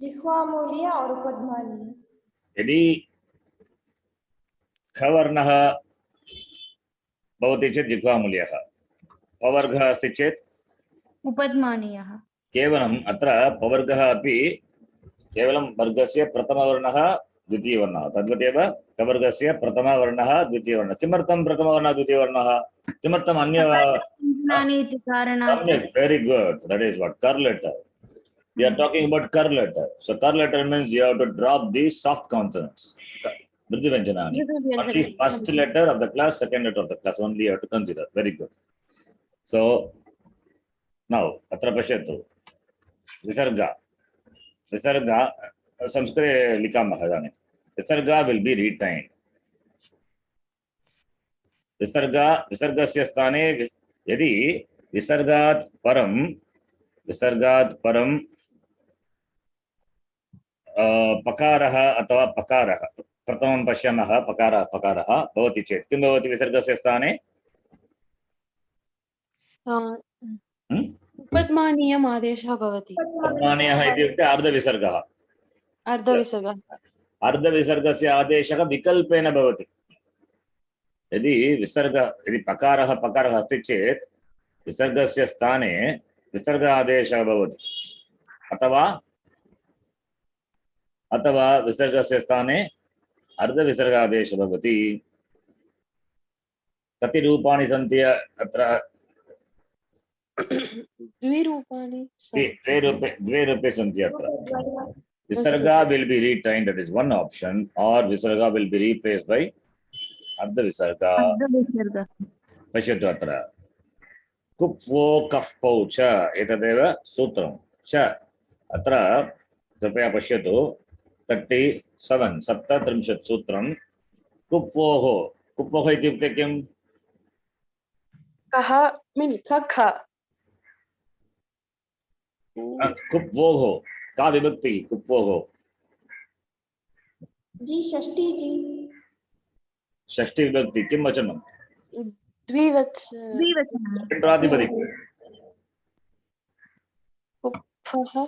Speaker 4: जिह्वामूलीय और उपध्मानीय।
Speaker 1: यदि खवर्णः भवति चेत् जिह्वामूल्यः, पवर्गः अस्ति चेत्
Speaker 3: उपध्मानीयः।
Speaker 1: केवलम् अत्र पवर्गः अपि केवलं वर्गस्य प्रथमवर्णः द्वितीयवर्णः, तद्वदेव कवर्गस्य प्रथमवर्णः द्वितीयवर्णः। किमर्थं प्रथमवर्णः द्वितीयवर्णः? किमर्थम् अन्य? Very good. That is what कर letter. We are talking about कर letter. So कर letter means you have to drop the soft consonants. Mridhu Vyanjanani. Only first letter of the class, second letter of the class only you have to consider. Very good. So now अत्र पश्यतु, विसर्गा संस्कृते लिखामः इदानीं। विसर्गा will be रिटैन्ड्। विसर्गस्य स्थाने यदि विसर्गात् परं पकारः अथवा पकारः प्रथमं पश्यामः, पकारः भवति चेत् किं भवति? विसर्गस्य स्थाने
Speaker 2: उपध्मानीयम् आदेशः भवति।
Speaker 1: उपध्मानीयः इत्युक्ते अर्धविसर्गः। अर्धविसर्गस्य आदेशः विकल्पेन भवति। यदि पकारः अस्ति चेत् विसर्गस्य स्थाने विसर्ग आदेशः भवति, अथवा विसर्गस्य स्थाने अर्धविसर्ग आदेशः भवति। कति रूपाणि सन्ति अत्र? द्वे रूपे सन्ति अत्र। Visarga will be retained, that is one option, or Visarga will be replaced by Ardha Visarga. Pashyatu atra. Kupvo kafpau cha etadeva sutram. Cha atra कृपया पश्यतु 37 सप्तत्रिंशत् सूत्रं कुप्वोः। कुप्वोः इत्युक्ते किं?
Speaker 2: कः कख।
Speaker 1: कुप्वोः का विभक्ति? कुप्वोः
Speaker 4: जी षष्ठी जी।
Speaker 1: षष्ठी विभक्ति किं वचनं?
Speaker 3: द्विवचनं।
Speaker 1: प्रातिपदिकं
Speaker 2: कुप्फः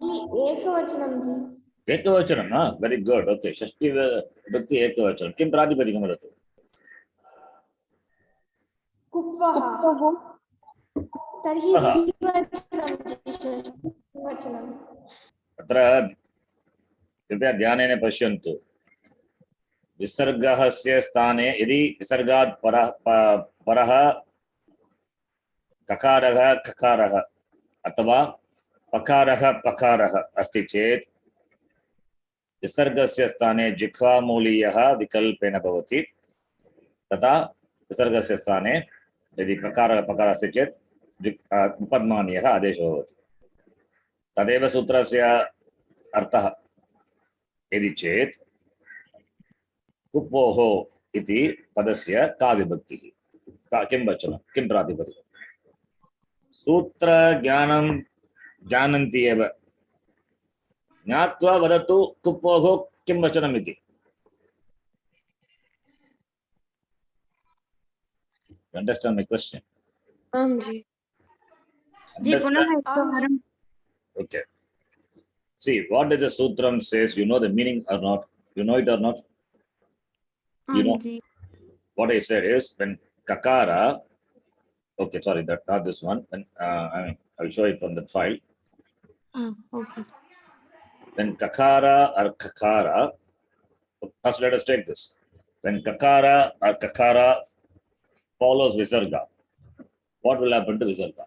Speaker 4: जी एकवचनं जी।
Speaker 1: एकवचनं ना? वेरी गुड। ओके, षष्ठी विभक्ति एकवचनं। किं प्रातिपदिकं वदतु?
Speaker 4: कुप्वः। तर्हि द्विवचनं।
Speaker 1: अत्र कृपया ध्यानेन पश्यन्तु। विसर्गस्य स्थाने यदि विसर्गात् परः ककारः ककारः अथवा पकारः पकारः अस्ति चेत् विसर्गस्य स्थाने जिह्वामूलीयः विकल्पेन भवति। तथा विसर्गस्य स्थाने यदि पकारः अस्ति चेत् उपध्मानीयः आदेशः भवति। तदेव सूत्रस्य अर्थः। यदि चेत् कुप्वोः इति पदस्य का विभक्तिः, किं वचनं, किं प्रातिपदिकं? सूत्रज्ञानं जानन्ति एव ज्ञात्वा वदतु कुप्पोः किं वचनम् इति. Understand my question?
Speaker 2: आम जी.
Speaker 3: जी पुनः
Speaker 1: Understand?
Speaker 3: एकवारं.
Speaker 1: Okay. See, what does the sutram says? You know the meaning or not? You know it or not? You know
Speaker 3: Aam ji.
Speaker 1: what I said is when kakara. Okay, sorry, that not this one. When I'll show it from the file.
Speaker 3: Okay.
Speaker 1: When kakara or kakara. First, let us take this. When kakara or kakara follows visarga, what will happen to visarga?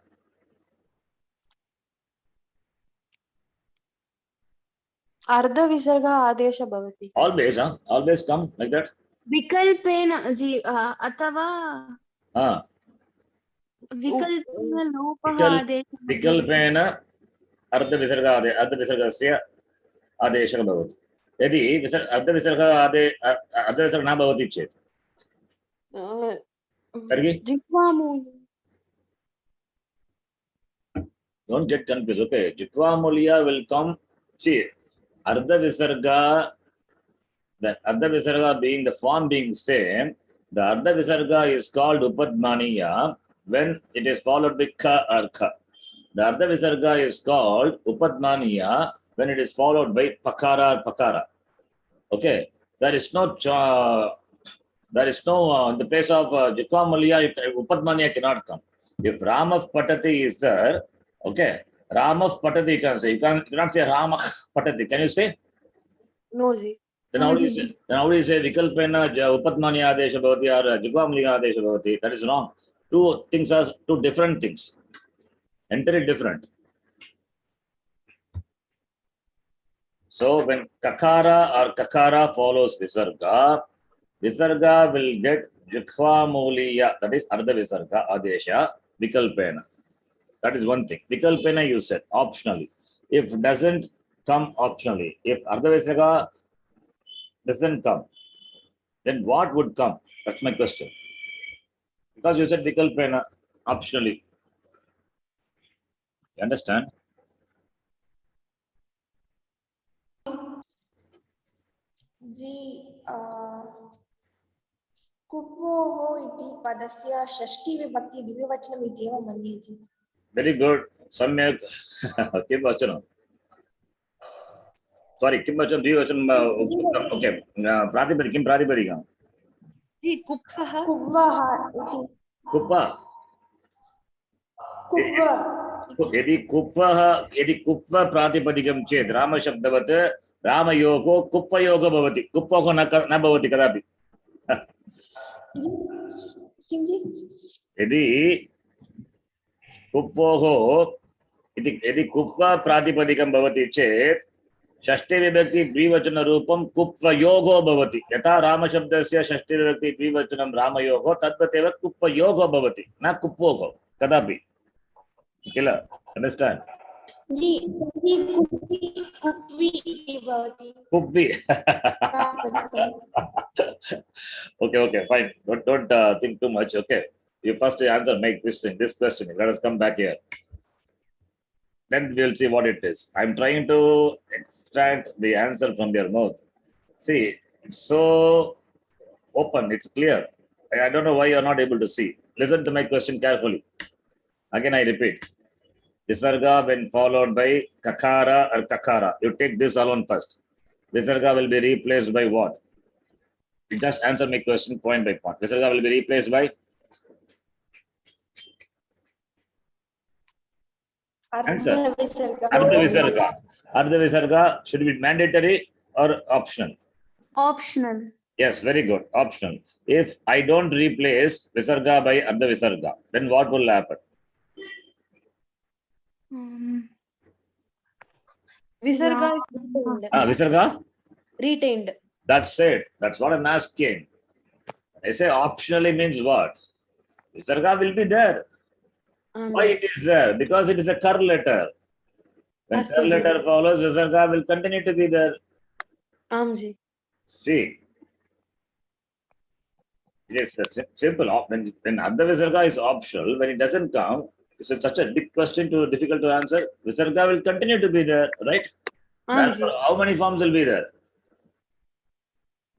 Speaker 2: अर्ध विसर्ग आदेश भवति.
Speaker 1: Always, always come like that.
Speaker 3: विकल्पेन जी अथवा विकल्पेन लोपः आदेशः
Speaker 1: विकल्पेन अर्धविसर्गस्य आदेशः भवति. यदि अर्धविसर्ग अर्धविसर्ग न भवति चेत् तर्हि
Speaker 2: जिह्वामूली.
Speaker 1: don't get confused. Okay, Jitvamuliya will come. See, Ardha Visarga, the Ardha Visarga being the form being same, the Ardha Visarga is called Upadmaniya when it is followed by Ka or Ka. The Ardha Visarga is called Upadmaniya when it is followed by Pakara or Pakara. Okay, there is no in the place of Jitvamuliya, Upadmaniya cannot come. If Ramah Patati is there, okay, Ramah Patati you can say. You cannot say Ramah Patati. Can you say?
Speaker 2: No ji.
Speaker 1: Then how do you say? Then how do you say Vikalpena Upadmaniya Adesha Bhavati or Jitvamuliya Adesha Bhavati? That is wrong. Two things are two different things. Entirely different. So when Kakara or Kakara follows Visarga, Visarga will get Jitvamuliya, that is Ardha Visarga Adesha Vikalpena. That is one thing. Vikalpena you said, optionally. If doesn't come optionally, if Ardha Visarga doesn't come, then what would come? That's my question. Because you said Vikalpena optionally. You understand?
Speaker 4: जी कुप्वोः इति पदस्य षष्ठी विभक्ति द्विवचनम् इति एव मन्ये जी.
Speaker 1: Very good. Samyak. Kim vachanam. Sorry, Kim vachanam, Dvivachanam. Okay. Pratipadi, Kim Pratipadikam?
Speaker 2: जी कुप्फः.
Speaker 4: कुप्वः इति.
Speaker 1: Kuppa.
Speaker 4: कुप्व.
Speaker 1: यदि कुप्व प्रातिपदिकं चेत् रामशब्दवत् रामयोगो कुप्पयोगो भवति. कुप्पयोगो न भवति कदापि.
Speaker 4: किं जी?
Speaker 1: यदि कुप्पोः यदि कुप्प प्रातिपदिकं भवति चेत् षष्ठी विभक्ति द्विवचनरूपं कुप्पयोगो भवति. यथा रामशब्दस्य षष्ठी विभक्ति द्विवचनं रामयोगो तद्वदेव कुप्पयोगो भवति, न कुप्पोगो कदापि. किल? Understand?
Speaker 4: जी कुप्वी इति भवति.
Speaker 1: Kuppvi. Okay, fine. Don't think too much. Okay, you first answer my question. This question. Let us come back here. Then we'll see what it is. I'm trying to extract the answer from your mouth. See, it's so open. It's clear. I don't know why you're not able to see. Listen to my question carefully. Again, I repeat. Visarga when followed by kakara or kakara. You take this alone first. Visarga will be replaced by what? You just answer my question point by point. Visarga will be replaced by? Answer. Ardha Visarga. Ardha Visarga should be mandatory or optional?
Speaker 3: Optional.
Speaker 1: Yes, very good. Optional. If I don't replace Visarga by Ardha Visarga, then what will happen?
Speaker 2: विसर्ग.
Speaker 1: Visarga?
Speaker 2: Retained.
Speaker 1: That's it. That's what I'm asking. I say optionally means what? Visarga will be there. Why it is there? Because it is a kar letter. When kar letter follows, Visarga will continue to be there.
Speaker 2: Aam ji.
Speaker 1: See, it is simple. When Ardha Visarga is optional, when it doesn't come, it's such a big question, difficult to answer. Visarga will continue to be there, right?
Speaker 2: Aam ji,
Speaker 1: Therefore, how many forms will be there?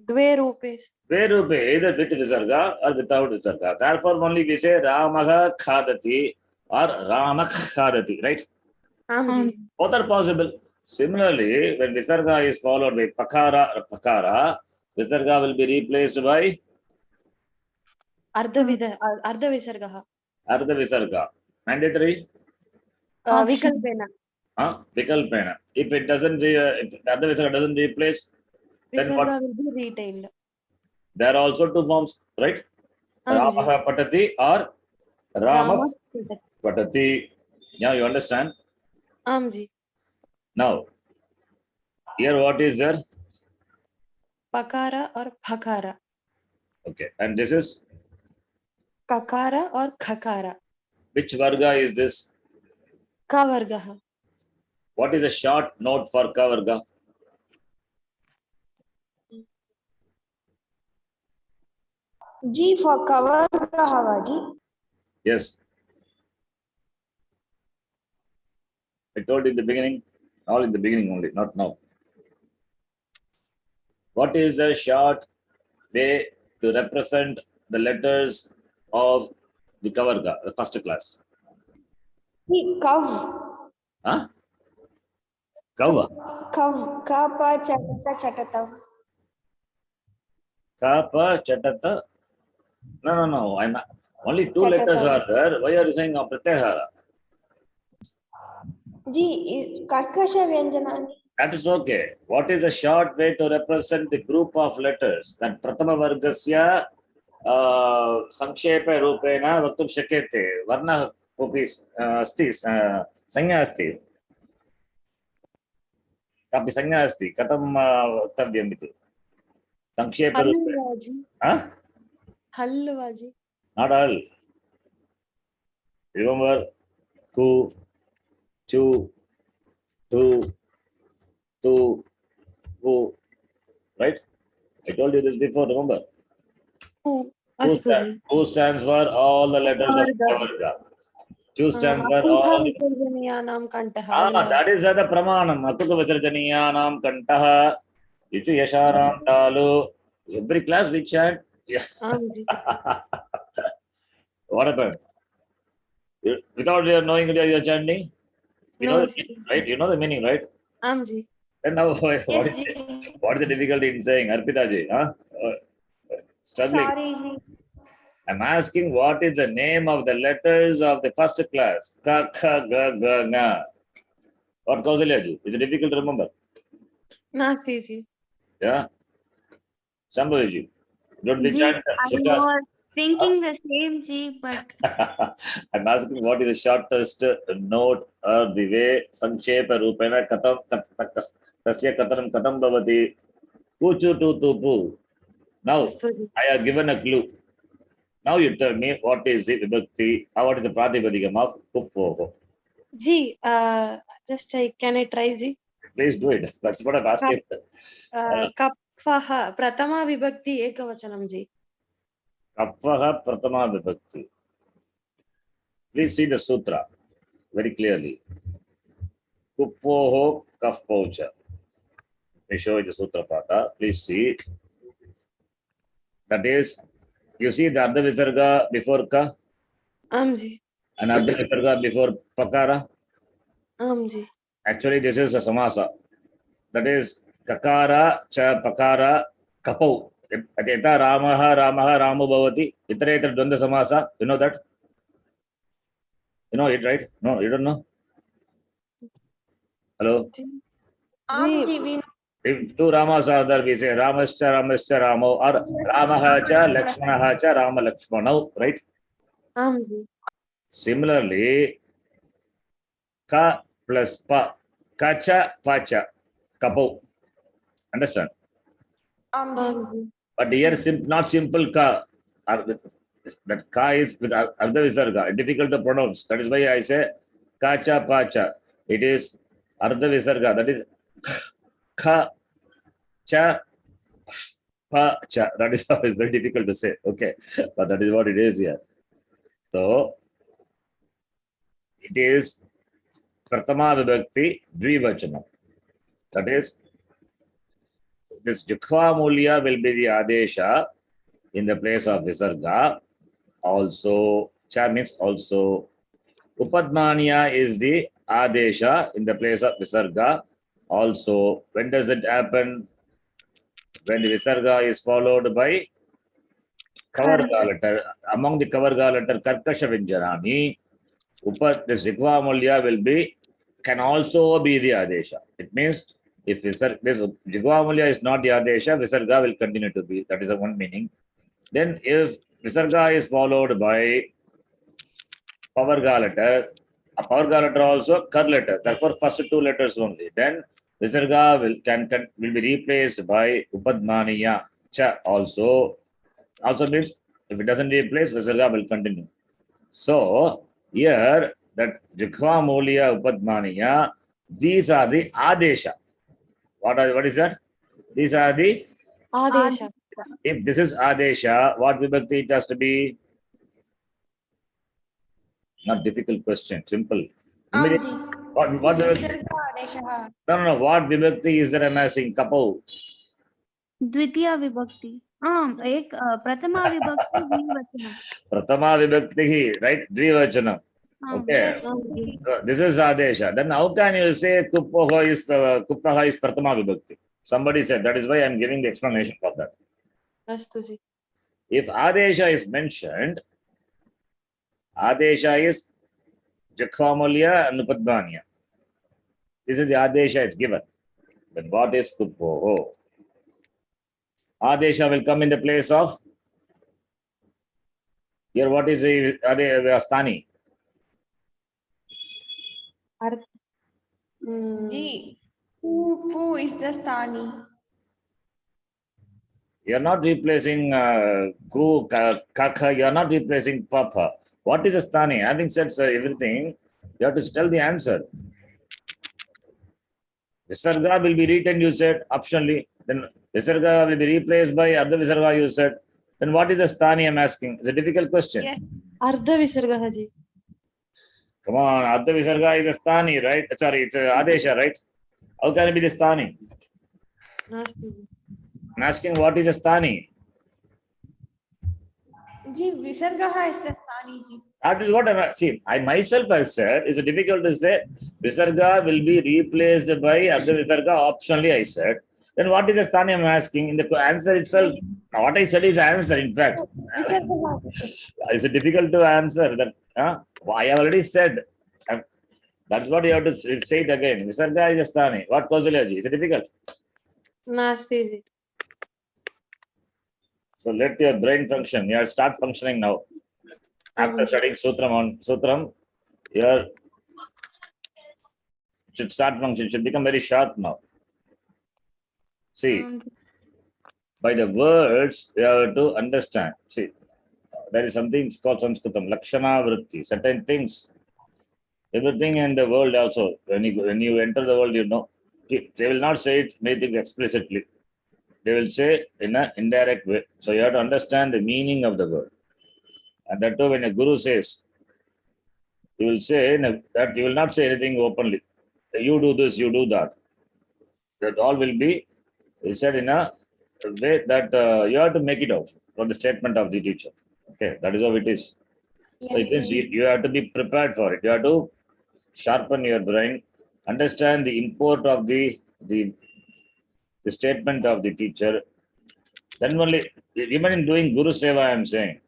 Speaker 2: द्वे रूपे
Speaker 1: Rupe, either with visarga or without visarga. Therefore, only we say Ramaha khadati or Ramak khadati, right?
Speaker 2: Aam ji,
Speaker 1: Both are possible. Similarly, when visarga is followed by pakara or pakara, visarga will be replaced by
Speaker 2: अर्धविसर्गः
Speaker 1: ardha visarga. Mandatory?
Speaker 3: Option.
Speaker 2: विकल्पेन
Speaker 1: Vikalpena. If it doesn't, if the ardha visarga doesn't replace, then
Speaker 2: विसर्ग
Speaker 1: what?
Speaker 2: will be retained.
Speaker 1: There are also two forms, right?
Speaker 2: Aam ji,
Speaker 1: Ramaha patati or
Speaker 2: Ram
Speaker 1: Ramah patati. Now you understand?
Speaker 2: Aam ji,
Speaker 1: Now, here what is there?
Speaker 2: पकारा और फकारा,
Speaker 1: Okay. And this is,
Speaker 2: ककारा और खकारा,
Speaker 1: which varga is this?
Speaker 2: कवर्गः,
Speaker 1: What is the short note for ka varga?
Speaker 4: G for cover Havaji.
Speaker 1: Yes. I told you in the beginning, all in the beginning only, not now. What is the short way to represent the letters of the Kavarga, the first class?
Speaker 4: G, Kav.
Speaker 1: Huh? Kava.
Speaker 4: Kav. Kapa Chatata Chatata.
Speaker 1: Kapa, Chatata. No. I'm only two
Speaker 4: Chatata.
Speaker 1: letters are there. Why are you saying Pratyahara?
Speaker 4: G is Karkasha Vyanjanani.
Speaker 1: That is okay. What is a short way to represent the group of letters that Pratama Vargasya Sankshepa Rupena Vaktum Shakete Varna Kopis Asti Sanya Asti Kapi Sanya Asti Katam Vaktavyam iti Sankshepa Rupena.
Speaker 2: हल्वाजी,
Speaker 1: Huh?
Speaker 2: हल्वाजी,
Speaker 1: Not all. Remember Ku, Chu, Tu, Tu, Pu, right? I told you this before, remember?
Speaker 2: अस्तु जी,
Speaker 1: Who stands for all the letters of
Speaker 2: Varga.
Speaker 1: Kavarga? Two stands for all the...
Speaker 2: विसर्जनीयानां कण्ठः,
Speaker 1: that is the pramanam. Akuka Visarjaniyanam Kantaha, Ichu Yasharam Talu. Every class we chant. Yeah.
Speaker 2: Aam ji,
Speaker 1: What happened? Without your knowing that you're chanting? You know
Speaker 2: no
Speaker 1: the meaning, right? You know the meaning, right?
Speaker 2: Aam ji,
Speaker 1: Then now,
Speaker 4: Yes, G.
Speaker 1: what is the difficulty in saying, Arpita ji? Huh? Struggling.
Speaker 4: Sorry, G.
Speaker 1: I'm asking what is the name of the letters of the first class? Ka, kha, ga, ga, nga. What Kausalya ji? Is it difficult to remember?
Speaker 2: नास्ति जी,
Speaker 1: Yeah. Shambhavi ji. Don't be
Speaker 3: Ji,
Speaker 1: chant.
Speaker 3: I was thinking the same, Ji, but
Speaker 1: I'm asking what is the shortest note or the way Sankshepa Rupena Katam Tasya Katanam Katam Bhavati Kuchu Tu Tu Pu. Now
Speaker 2: अस्तु जी,
Speaker 1: I have given a clue. Now you tell me what is the Vibhakti, what is the Pratipadikam of Kuppo.
Speaker 2: Ji, just can I try ji?
Speaker 1: Please do it. That's what I'm asking.
Speaker 2: कप्फः प्रथमा विभक्ति एकवचनं जी,
Speaker 1: Kapvaha Pratama Vibhakti. Please see the sutra very clearly. Kuppoho Kafpocha. Let me show you the sutra pata. Please see. That is, you see the Ardha Visarga before Ka
Speaker 2: Aam ji,
Speaker 1: and Ardha Visarga before Pakara.
Speaker 2: Aam ji,
Speaker 1: Actually, this is a samasa. That is Kakara cha Pakara Kapau. Ateta Ramaha Ramaha Ramu Bhavati. Iterator Dvanda Samasa. You know that? You know it, right? No, you don't know? Hello?
Speaker 4: G, we
Speaker 1: If two Ramas are there, we say Ramascha Ramo or Ramaha cha Lakshmanaha cha Rama Lakshmanau, right?
Speaker 2: Aam ji,
Speaker 1: Similarly, Ka plus Pa, Kacha Pacha, Kapau. Understand?
Speaker 2: Aam
Speaker 4: G.
Speaker 2: Ji,
Speaker 1: But here, not simple Ka. That Ka is with Ardha Visarga, difficult to pronounce. That is why I say Kacha Pacha. It is Ardha Visarga. That is Ka Cha Pa Cha. That is how it's very difficult to say. Okay. But that is what it is here. So, it is Pratama Vibhakti Dvivachanam. That is, this Jukha Mulya will be the Adesha in the place of Visarga. Also, Cha means also. Upadmanya is the Adesha in the place of Visarga. Also, when does it happen? When the Visarga is followed by Kavarga letter. Among the Kavarga letter, Karkasha Vinjanani, the Zigva Mulya will be, can also be the Adesha. It means if this Zigva Mulya is not the Adesha, Visarga will continue to be. That is the one meaning. Then if Visarga is followed by Pavarga letter, a Pavarga letter also Kar letter. Therefore, first two letters only. Then Visarga will be replaced by Upadmaniya Cha also. Also means if it doesn't replace, Visarga will continue. So here that Jikha Mulya Upadmaniya, these are the Adesha. What is that? These are the,
Speaker 2: Adesha.
Speaker 1: if this is Adesha, what Vibhakti it has to be? Not difficult question, simple. Immediate-
Speaker 4: Ji.
Speaker 1: What Vibhakti?
Speaker 4: Visarga Adesha.
Speaker 1: No. What Vibhakti is there I'm asking? Kapo.
Speaker 3: द्वितीया विभक्ति एक प्रथमा विभक्ति द्विवचनम
Speaker 1: Pratama Vibhakti, right? Dvivachanam. Okay. This is Adesha. Then how can you say Kuppaha is Pratama Vibhakti? Somebody said, that is why I am giving the explanation for that.
Speaker 2: Astu ji.
Speaker 1: If Adesha is mentioned, Adesha is Jakhamalya and Upadmanya. This is the Adesha it's given. Then what is Kuppoho? Adesha will come in the place of, here what is the Stani?
Speaker 4: Ji. Pu is the Stani.
Speaker 1: You are not replacing Ku, Kaka, you are not replacing Papa. What is a Stani? Having said everything, you have to tell the answer. Visarga will be written, you said, optionally. Then Visarga will be replaced by Ardha Visarga, you said. Then what is a Stani, I'm asking? It's a difficult question.
Speaker 4: Yes.
Speaker 2: Ardha Visarga ji.
Speaker 1: Come on, Ardha Visarga is a Stani, right? Sorry, it's a Adesha, right? How can it be the Stani?
Speaker 2: Astu ji.
Speaker 1: I'm asking what is a Stani?
Speaker 4: Ji, Visarga is the Stani, Ji.
Speaker 1: That is what I myself have said. It's difficult to say Visarga will be replaced by Ardha Visarga, optionally I said. Then what is the Stani I'm asking? In the answer itself, what I said is answer, in fact.
Speaker 4: Visarga.
Speaker 1: It's difficult to answer that. I have already said. That's what you have to say it again. Visarga is a Stani. What Kausalya ji? Is it difficult?
Speaker 2: Nasti ji.
Speaker 1: So let your brain function. You have to start functioning now. After studying Sutram, you should start functioning. You should become very sharp now. See, by the words, you have to understand. See, there is something called Sanskritam, Lakshana Vritti, certain things. Everything in the world also, when you enter the world, you know, they will not say it, many things explicitly. They will say in an indirect way. So you have to understand the meaning of the word. And that too, when a guru says, he will say that you will not say anything openly. You do this, you do that. That all will be, he said, in a way that you have to make it out from the statement of the teacher. Okay, that is how it is. So
Speaker 4: Yes,
Speaker 1: it means
Speaker 4: Ji.
Speaker 1: you have to be prepared for it. You have to sharpen your brain, understand the import of the statement of the teacher. Then only, even in doing Guru Seva, I am saying,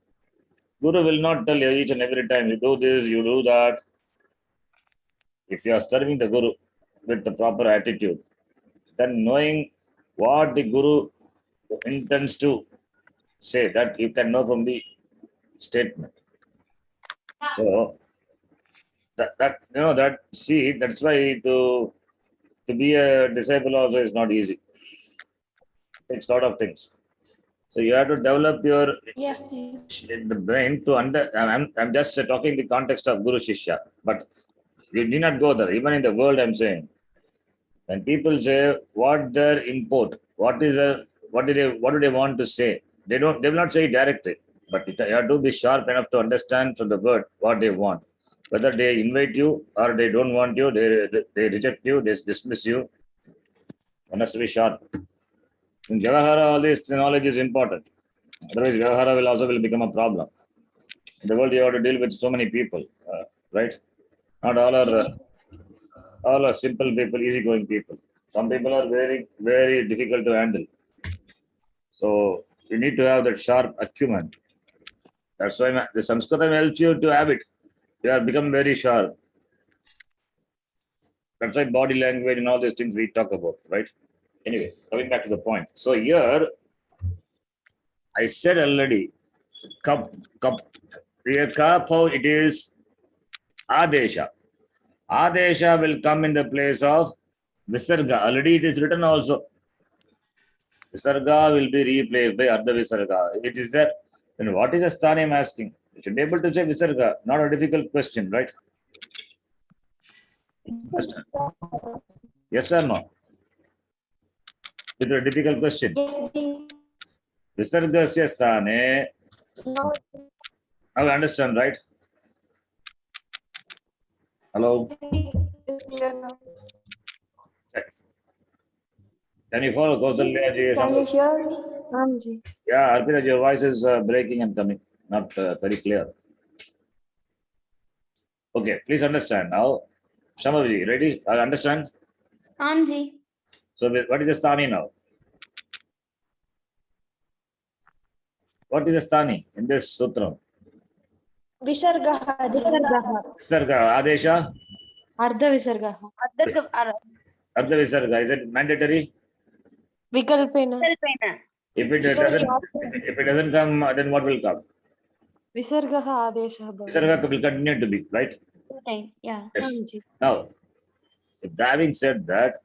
Speaker 1: Guru will not tell you each and every time, you do this, you do that. If you are serving the Guru with the proper attitude, then knowing what the Guru intends to say, that you can know from the statement. So, that's why to be a disciple also is not easy. It takes a lot of things. So you have to develop your
Speaker 4: Yes, Ji.
Speaker 1: the brain to I'm just talking the context of Guru Shishya, but you need not go there. Even in the world, I'm saying, when people say what their import, what do they want to say? They will not say it directly, but you have to be sharp enough to understand from the word what they want. Whether they invite you or they don't want you, they reject you, they dismiss you. One has to be sharp. In Vyavahara, all this knowledge is important. Otherwise, Vyavahara will become a problem. In the world, you have to deal with so many people, right? Not all are simple people, easygoing people. Some people are very, very difficult to handle. So you need to have that sharp acumen. That's why the Sanskritam helps you to have it. You have become very sharp. That's why body language and all these things we talk about, right? Anyway, coming back to the point. So here, I said already, cup, here cup, how it is Adesha. Adesha will come in the place of Visarga. Already it is written also. Visarga will be replaced by Ardha Visarga. It is there. Then what is the sthana I am asking? You should be able to say Visarga. Not a difficult question, right? Yes or no? It's a difficult question.
Speaker 4: Yes, Ji.
Speaker 1: Visargasya sthane.
Speaker 4: No,
Speaker 1: Now you understand, right? Hello?
Speaker 4: it's clear now.
Speaker 1: Can you follow Kausalya ji?
Speaker 4: Can you hear me?
Speaker 2: हाँ जी.
Speaker 1: Yeah, Arpita, your voice is breaking and coming, not very clear. Okay, please understand now. Shambhavji, ready? I understand.
Speaker 3: Ji.
Speaker 1: So, what is the sthani now? What is the sthani in this sutra?
Speaker 4: Visargaha, Ji.
Speaker 1: Visarga, Adesha,
Speaker 2: अर्ध विसर्गः.
Speaker 1: Ardha Visarga. Is it mandatory?
Speaker 2: विकल्पेन.
Speaker 1: If it doesn't come, then what will come?
Speaker 2: विसर्गः आदेशः भवति.
Speaker 1: Visarga will continue to be, right?
Speaker 3: Yeah.
Speaker 1: Yes.
Speaker 2: हाँ जी.
Speaker 1: Now, having said that,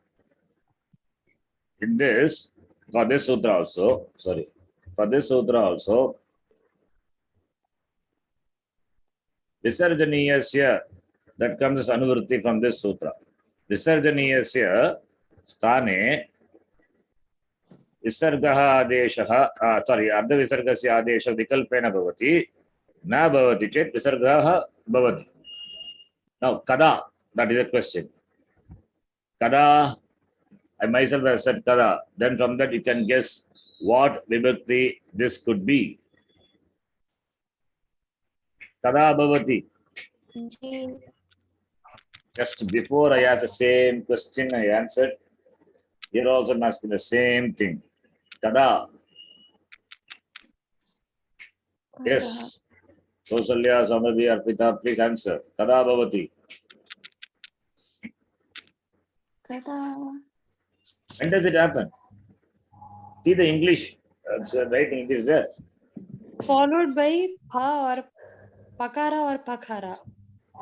Speaker 1: in this, for this sutra also, Visarjaniyasya, that comes as anuvritti from this sutra. Visarjaniyasya sthane visargaha adeshaha, ardha visargasya adesha vikalpena bhavati, na bhavati chet visargaha bhavati. Now, kada, that is a question. Kada, I myself have said kada. Then from that you can guess what vibhakti this could be. Kada bhavati.
Speaker 4: Ji.
Speaker 1: Just before I asked the same question, I answered. Here also I'm asking the same thing. Kada. Yes. Kausalya, Sambhavi, Arpita, please answer. Kada bhavati. When does it happen? See the English. Writing, it is there.
Speaker 2: Followed by pa or pakara or pakara.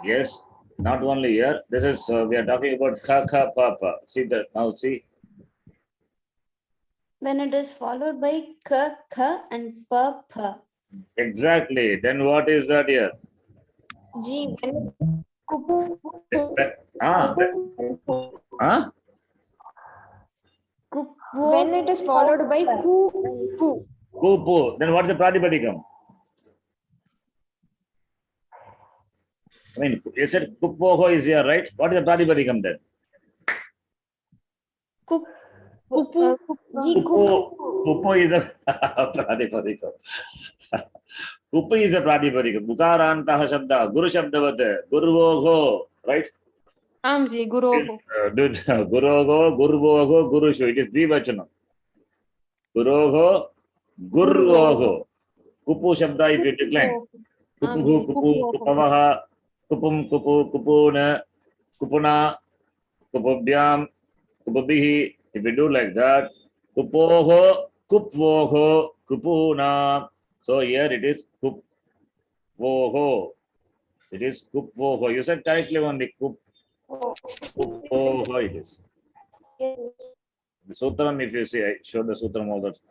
Speaker 1: Yes. Not only here. This is, we are talking about ka, ka, pa, pa. See that now, see.
Speaker 3: When it is followed by k, k and p, p.
Speaker 1: Exactly. Then what is that here?
Speaker 4: Ji. Kupu.
Speaker 1: Ah. Huh?
Speaker 4: When it is followed by ku.
Speaker 1: Kupu. Then what's the pradipadikam? I mean, you said kupoho is here, right? What is the pradipadikam then?
Speaker 2: Kupu.
Speaker 4: Ji. Kupu.
Speaker 1: Kupo is a pradipadikam. Kupu is a pradipadikam. Mukarantaha shabda. Guru shabdavat. Guruvoho. Right?
Speaker 2: आम जी. गुरोः.
Speaker 1: Guroho, Guruvoho, Gurushu. It is dvivachanam. Guroho, Guruvoho. Kupu shabda if you decline. Kupu, kupu, kupavaha, kupum, kupu, kupuna, kupuna, kupubhyam, kupubihi. If you do like that, kupoho, kupvoho, kupuna. So here it is kupvoho. It is kupvoho. You said correctly only kupvoho it is. The sutram, if you see, I showed the sutram all that's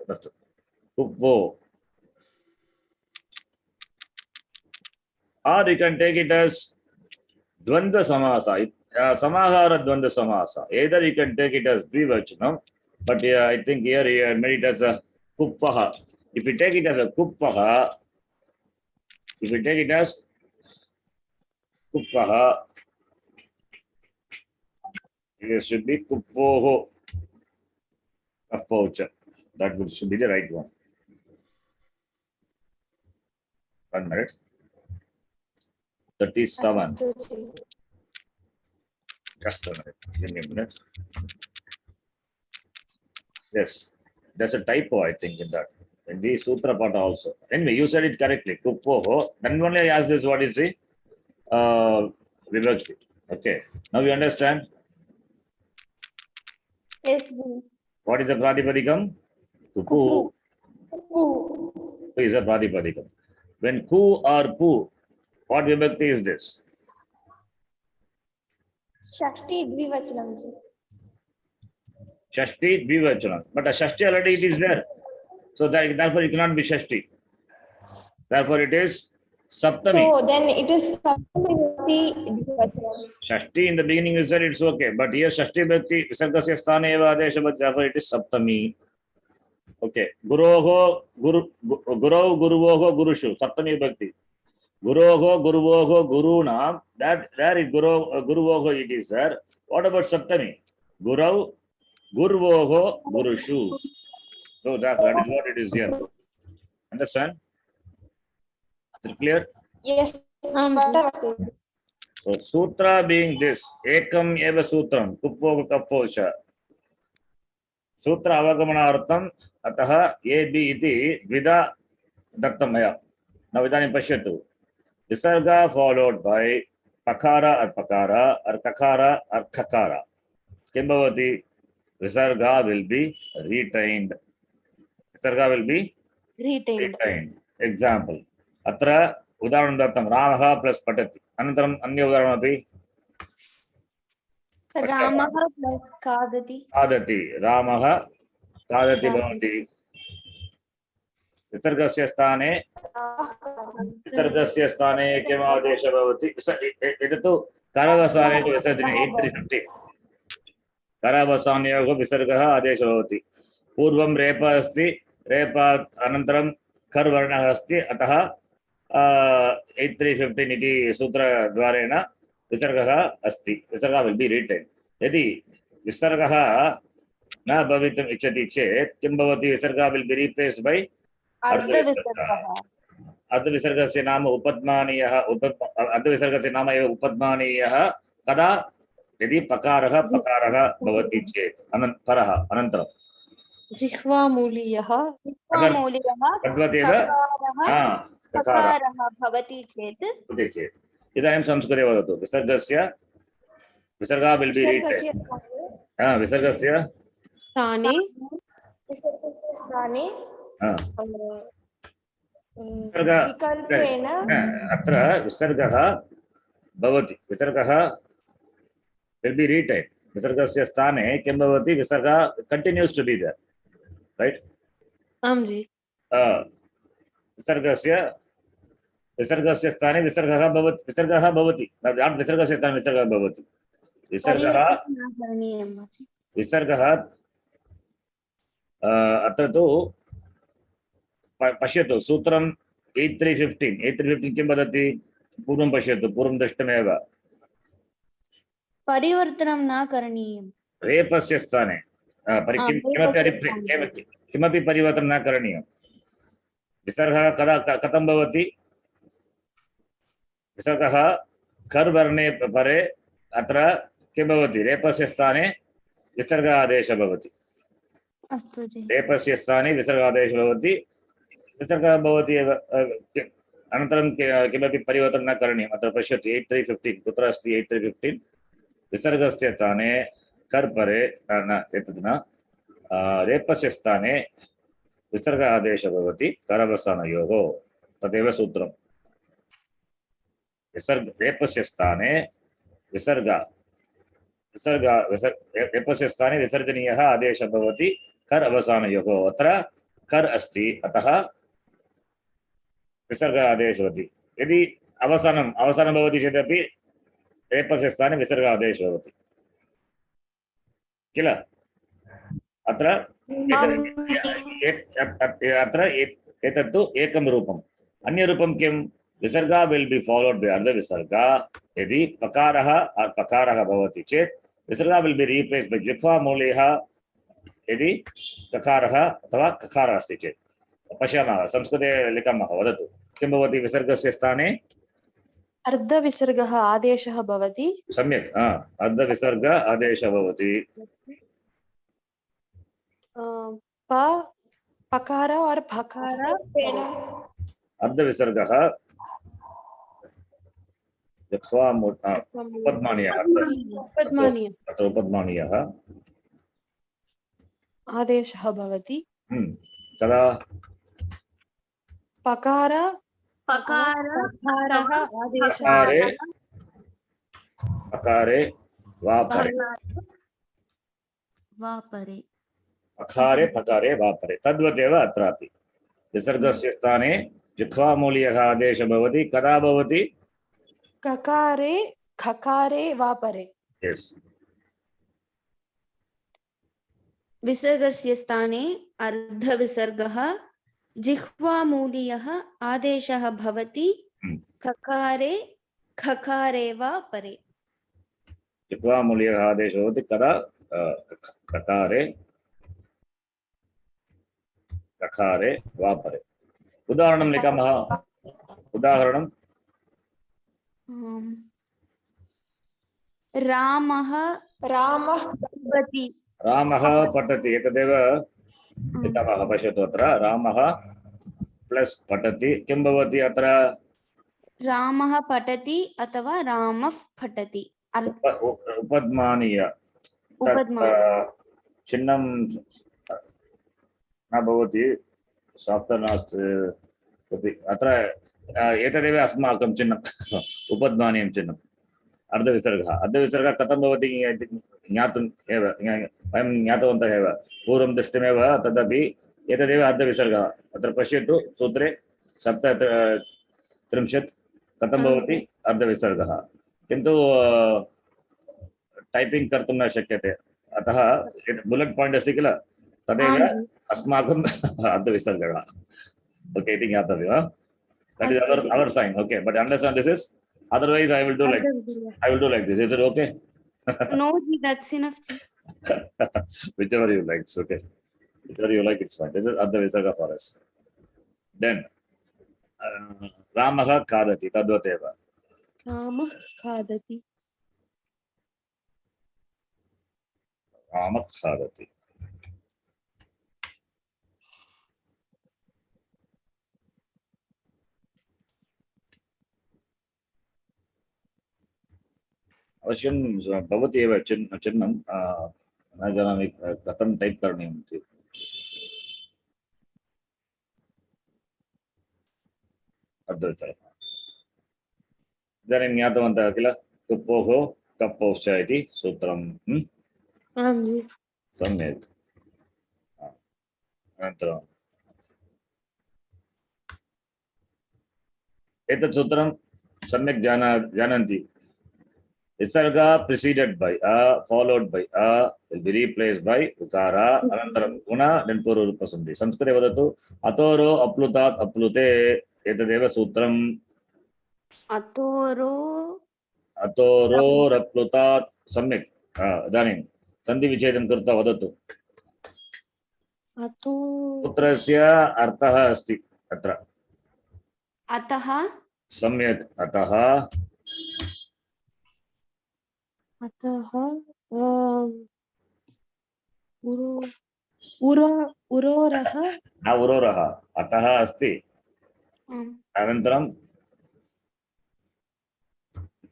Speaker 1: kupvo. Or you can take it as dvandva samasa, samahara dvandva samasa. Either you can take it as dvivachanam, but I think here you made it as a kuppaha. If you take it as a kuppaha, it should be kupvoho. Kappocha. That should be the right one. 1 minute. 37. Just a minute. Give me a minute. Yes, that's a typo, I think, in that. In the Sutra part also. Anyway, you said it correctly. Kuppoho. Then only I asked this, what is the vibhakti? Okay. Now you understand?
Speaker 3: Yes.
Speaker 1: What is the Pradipadikam? Kupu. Ku is a Pradipadikam. When ku or pu, what vibhakti is this?
Speaker 4: Shakti Dvivachanam.
Speaker 1: Shashti Dvivachanam. But a Shashti already it is there. So therefore it cannot be Shashti. Therefore it is Saptami.
Speaker 4: So then it is Saptami Dvivachanam.
Speaker 1: Shashti in the beginning you said it's okay. But here Shashti Bhakti Visargasya Sthane eva Adesha, but therefore it is Saptami. Okay. Guroho Guruvoho Gurushu. Saptami Bhakti. Guroho Guruvoho Guruna. That there is Guruvoho it is there. What about Saptami? Gurau Guruvoho Gurushu. So that is what it is here. Understand? Is it clear?
Speaker 4: Yes.
Speaker 1: So sutra being this, ekam eva sutram, kuppoga kapposha. Sutra avagamanartham ataha a b iti dvida dattam maya. Now idanim pashyatu. Visarga followed by pakara or kakara or kakara. Kim bhavati? Visarga will be retained. Visarga will be retained. Example. Atra udaharanam dattam Ramaha plus patati. Anantaram anya udaharanapi.
Speaker 3: Ramaha plus kadati.
Speaker 1: Kadati. Ramaha kadati bhavati. Visargasya sthane kim adesha bhavati. Etatu karavasane visarjane 8350. Karavasanayogo visargaha adesha bhavati. Purvam repa asti. Repa anantaram kar varnaha asti. Ataha 8315 iti sutra dwarena visargaha asti. Visarga will be written. Yadi visargaha na bhavitum ichati chet kim bhavati? Visarga will be replaced by
Speaker 3: Ardha visargaha.
Speaker 1: Ardha visargasya nama upadmaniyah. Ardha visargasya nama eva upadmaniyah. Kada yadi pakaraha bhavati chet. Paraha anantaram.
Speaker 2: Jihva Muliyah.
Speaker 1: Kadvateva
Speaker 3: Kakaraha bhavati chet.
Speaker 1: Idanim samskare vadatu. Visarga will be written. Visargasya
Speaker 2: Sthane.
Speaker 4: Vikalpena.
Speaker 1: Atra visargaha bhavati. Visargaha will be retained. Visargasya sthane kim bhavati? Visarga continues to be there. Right?
Speaker 2: Amji.
Speaker 1: Visargasya sthane visargaha bhavati. Not visargasya sthane visargaha bhavati. Visargaha atra tu pashyatu sutram 8315 kim vadati? Purvam pashyatu purvam dashtameva.
Speaker 3: Parivartanam na karaniyam.
Speaker 1: Repasya sthane किमपि परिवर्तनं न करणीयं. विसर्गः कथं भवति? विसर्गः कर् वर्णे परे अत्र किं भवति? रेपस्य स्थाने विसर्ग आदेशः भवति.
Speaker 3: अस्तु जी.
Speaker 1: रेपस्य स्थाने विसर्ग आदेशः भवति. विसर्गः भवति एव. अनन्तरं किमपि परिवर्तनं न करणीयम्. अत्र पश्यतु 8315 कुत्र अस्ति? 8315 विसर्गस्य स्थाने कर् परे न एतत् न रेपस्य स्थाने विसर्ग आदेशः भवति करवसानयोः. तदेव सूत्रम्. रेपस्य स्थाने रेपस्य स्थाने विसर्जनीयः आदेशः भवति कर् अवसानयोः. अत्र कर् अस्ति अतः विसर्ग आदेशः भवति. यदि अवसानं भवति चेदपि रेपस्य स्थाने विसर्ग आदेशः भवति किल? अत्र एतत्तु एकं रूपम्. अन्यरूपं किं? विसर्गा विल् बि फालोड् बै अर्ध विसर्गा. यदि पकारः भवति चेत् विसर्गा विल् बि रीप्लेस्ड् बै जिह्वा मूलेः यदि ककारः अथवा ककारः अस्ति चेत् पश्यामः संस्कृते लिखामः वदतु किं भवति विसर्गस्य स्थाने
Speaker 2: अर्धविसर्गः आदेशः भवति
Speaker 1: सम्यक् अर्धविसर्ग आदेशः भवति
Speaker 2: प पकार और भकार
Speaker 1: अर्धविसर्गः उपध्मानीयः अत्र उपध्मानीयः
Speaker 2: आदेशः भवति
Speaker 1: कदा
Speaker 2: पकार
Speaker 3: पकारः
Speaker 2: आदेशः
Speaker 1: अकारे वा परे
Speaker 3: वा परे
Speaker 1: अकारे पकारे वा परे तद्वदेव अत्रापि विसर्गस्य स्थाने जिह्वामूलीयः आदेशः भवति कदा भवति
Speaker 2: ककारे खकारे वा परे
Speaker 1: यस्
Speaker 3: विसर्गस्य स्थाने अर्धविसर्गः जिह्वामूलीयः आदेशः भवति ककारे खकारे वा परे
Speaker 1: जिह्वामूलीयः आदेशः भवति कदा ककारे ककारे वा परे उदाहरणं लिखामः उदाहरणं
Speaker 3: रामः पठति
Speaker 1: रामः पठति एतदेव लिखामः पश्यतु अत्र रामः प्लस् पठति किं भवति अत्र
Speaker 3: रामः पठति अथवा रामः पठति
Speaker 1: उपध्मानीय चिह्नं न भवति साफ्ट्वेर् नास्ति अत्र एतदेव अस्माकं चिह्नम् उपध्मानीयं चिह्नम् अर्धविसर्गः कथं भवति ज्ञातुम् एव वयं ज्ञातवन्तः एव पूर्वं दृष्टमेव तदपि एतदेव अर्धविसर्गः अत्र पश्यतु सूत्रे 37 कथं भवति अर्धविसर्गः किन्तु टैपिङ्ग् कर्तुं न शक्यते अतः बुलेट् पायिण्ट् अस्ति किल तदेव अस्माकम् अर्धविसर्गः ओके इति ज्ञातव्यं that is our sign okay but understand this is otherwise I will do like this is it okay
Speaker 3: No, that's enough.
Speaker 1: whichever you like it's okay whichever you like it's fine this is Ardhavisarga for us then Ramah khadati tadvateva
Speaker 2: रामः खादति
Speaker 1: Ramah khadati अवश्यं भवति एव चिह्नं न जानामि कथं tap करणीयम् इति अर्धविसर्गः इदानीं ज्ञातवन्तः किल कुप्पोः कप्पोश्च इति सूत्रं
Speaker 2: आं जी
Speaker 1: सम्यक् अनन्तरम् एतत् सूत्रं सम्यक् जानन्ति Visarga preceded by followed by will be replaced by ukara anantaram guna then purva sandhi samskrite vadatu atoro aplutat aplute etadeva sutram atoro raplutat samyak idanim sandhi vichedam कृत्वा वदतु पुत्रस्य अर्थः अस्ति अत्र
Speaker 3: अतः
Speaker 1: सम्यक् अतः
Speaker 2: उरोरः
Speaker 1: न उरोरः अतः अस्ति अनन्तरं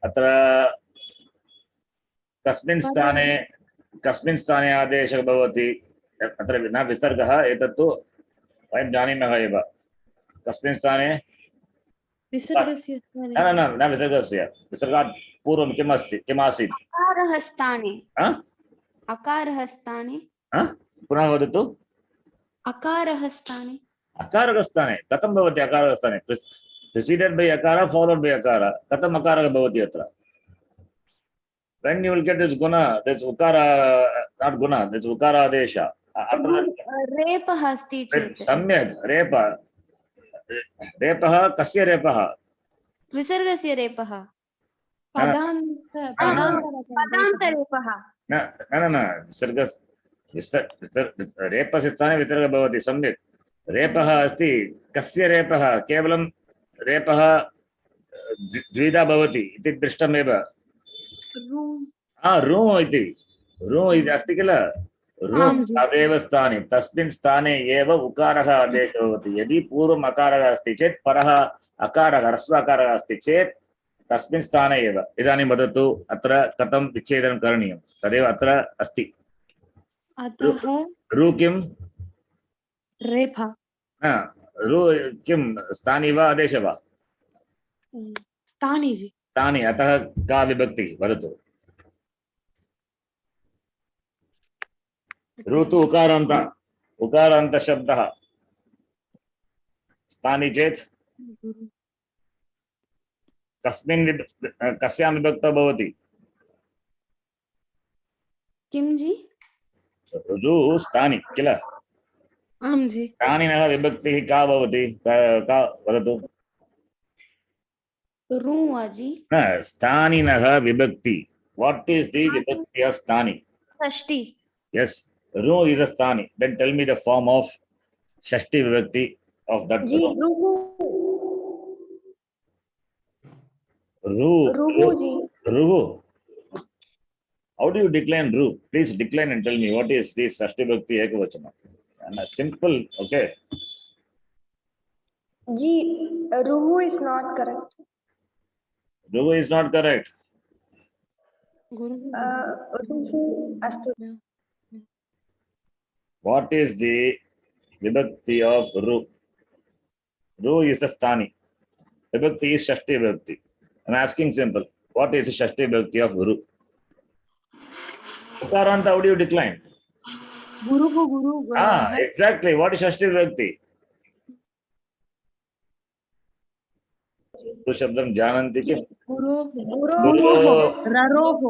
Speaker 1: अत्र कस्मिन् स्थाने आदेशः भवति अत्र न विसर्गः एतत्तु वयं जानीमः एव कस्मिन् स्थाने
Speaker 2: विसर्गस्य स्थाने
Speaker 1: न विसर्गस्य विसर्गात् पूर्वं किम् अस्ति किम् आसीत्
Speaker 3: अकारः स्थाने
Speaker 1: पुनः वदतु
Speaker 3: अकारः स्थाने
Speaker 1: कथं भवति अकारः स्थाने preceded by akara followed by akara katham akarah bhavati atra when you will get this guna that's ukara not guna that's ukara adesha
Speaker 3: रेपः अस्ति चेत्
Speaker 1: सम्यक् रेपः कस्य रेपः
Speaker 3: विसर्गस्य रेपः
Speaker 2: पदान्तरेपः
Speaker 1: न विसर्ग रेपस्य स्थाने विसर्गः भवति सम्यक् रेपः अस्ति कस्य रेपः केवलं रेपः द्विधा भवति इति दृष्टमेव रू इति अस्ति किल रू
Speaker 2: आम् जि।
Speaker 1: तदेव स्थाने तस्मिन् स्थाने एव उकारः आदेशः भवति यदि पूर्वम् अकारः अस्ति चेत् परः अकारः ह्रस्व अकारः अस्ति चेत् तस्मिन् स्थाने एव इदानीं वदतु अत्र कथं विच्छेदनं करणीयं तदेव अत्र अस्ति
Speaker 2: अतः
Speaker 1: रू किं
Speaker 2: रेफा
Speaker 1: रू किं स्थानी वा आदेश वा
Speaker 2: स्थानी जि।
Speaker 1: स्थानी अतः का विभक्ति वदतु ऋतु उकारान्त शब्दः स्थानी चेत् कस्यां विभक्तौ भवति
Speaker 3: किं जी
Speaker 1: ऋ स्थानी किल
Speaker 2: आम् जि।
Speaker 1: स्थानिनः विभक्तिः का भवति का वदतु
Speaker 3: रू अजी
Speaker 1: न स्थानिनः विभक्ति what is the vibhakti of sthani
Speaker 3: षष्ठी
Speaker 1: yes ru is a sthani then tell me the form of shashti vibhakti of that
Speaker 4: ji
Speaker 1: ru
Speaker 4: रुहु ji
Speaker 1: ru how do you decline ru please decline and tell me what is this shashti vibhakti ekavachana and simple okay
Speaker 4: ji रुहु is not correct
Speaker 1: ru is not correct
Speaker 4: रुहु अस्तु
Speaker 1: what is the vibhakti of ru ru is a sthani vibhakti is shashti vibhakti I'm asking simple what is the shashti vibhakti of ru ukaranta how do you decline
Speaker 2: Guru
Speaker 1: exactly what is shashti vibhakti tu shabdam jananti kim
Speaker 2: Guru
Speaker 1: Guru.
Speaker 2: ररोः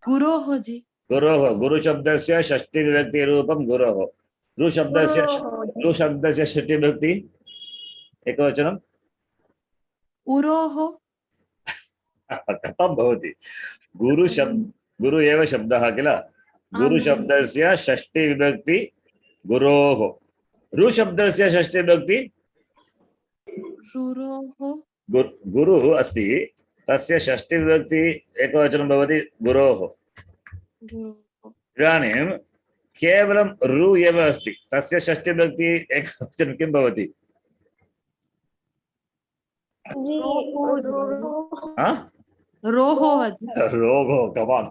Speaker 2: गुरोः जि।
Speaker 1: गुरोः गुरु शब्दस्य षष्ठी विभक्ति रूपं गुरोः रू शब्दस्य षष्ठी विभक्ति एकवचनम्
Speaker 2: उरोः
Speaker 1: कथं भवति गुरु एव शब्दः किल गुरु शब्दस्य षष्ठी विभक्ति गुरोः रू शब्दस्य षष्ठी विभक्ति
Speaker 2: रुरोः
Speaker 1: गुरुः अस्ति तस्य षष्ठी विभक्ति एकवचनं भवति गुरोः इदानीं केवलं रू एव अस्ति तस्य षष्ठी विभक्ति एकवचनं किं भवति
Speaker 2: रोहो
Speaker 1: रोगो come on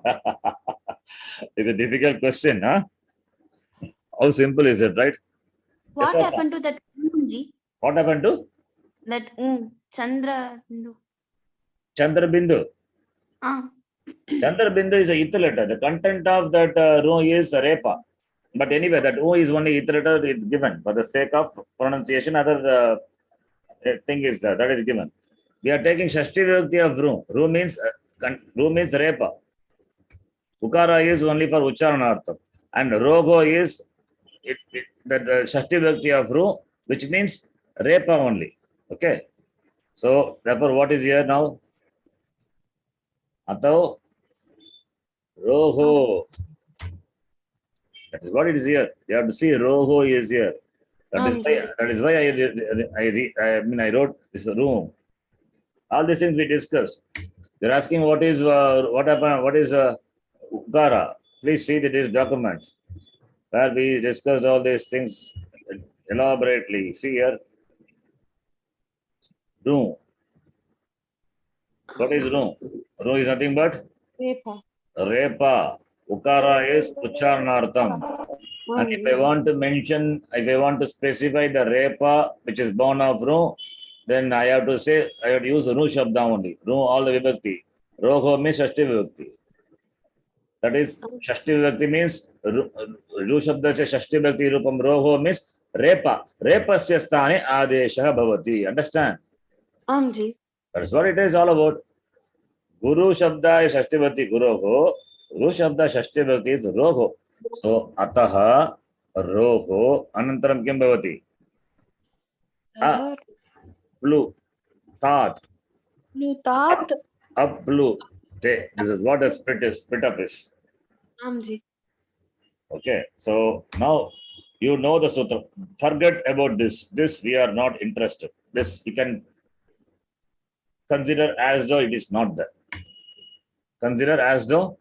Speaker 1: it's a difficult question how simple is it right
Speaker 3: what
Speaker 1: Yes,
Speaker 3: happened to that ji
Speaker 1: what happened to
Speaker 3: that chandra
Speaker 1: chandra bindu
Speaker 3: ah
Speaker 1: chandra bindu is a ith letter the content of that ro is repa but anyway that o is only ith letter it's given for the sake of pronunciation other thing is that is given we are taking shashti vibhakti of ru means repa ukara is only for ucharanartham and rogo is that shashti vibhakti of ru which means repa only okay so therefore what is here now atau roho that is what it is here you have to see roho is here that is why I wrote this room all these things we discussed they're asking what is what happened what is ukara please see this document where we discussed all these things elaborately see here room what is room room is nothing but
Speaker 2: रेफा
Speaker 1: repa ukara is ucharanartham and if I want to mention if I want to specify the repa which is born of ru then I have to say I have to use ru shabda only ru all the vibhakti roho means shashti vibhakti that is shashti vibhakti means ru shabda se shashti vibhakti rupam roho means repa repasya sthane adeshah bhavati understand
Speaker 2: आम् जी।
Speaker 1: that's what it is all about guru shabda is shashti vibhakti guroho ru shabda shashti vibhakti is roho so atah roho anantaram kim bhavati plu tat
Speaker 2: प्लुतात्
Speaker 1: aplu This is what a split up is.
Speaker 2: Aam ji
Speaker 1: Okay, so now you know the sutra. Forget about this. This we are not interested. This you can consider as though it is not there. Consider as though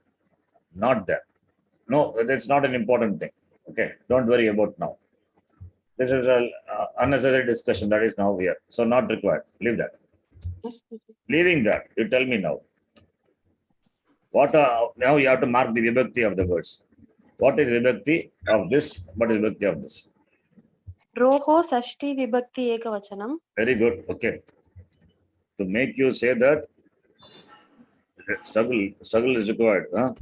Speaker 1: not there. No, that's not an important thing. Okay, don't worry about now. This is a unnecessary discussion that is now here. So not required. Leave that.
Speaker 2: अस्तु जी
Speaker 1: Leaving that, you tell me now. What now you have to mark the vibhakti of the words. What is vibhakti of this? What is vibhakti of this?
Speaker 2: रोः षष्ठी विभक्ति एकवचनम्
Speaker 1: Very good. Okay. To make you say that, struggle is required. Huh?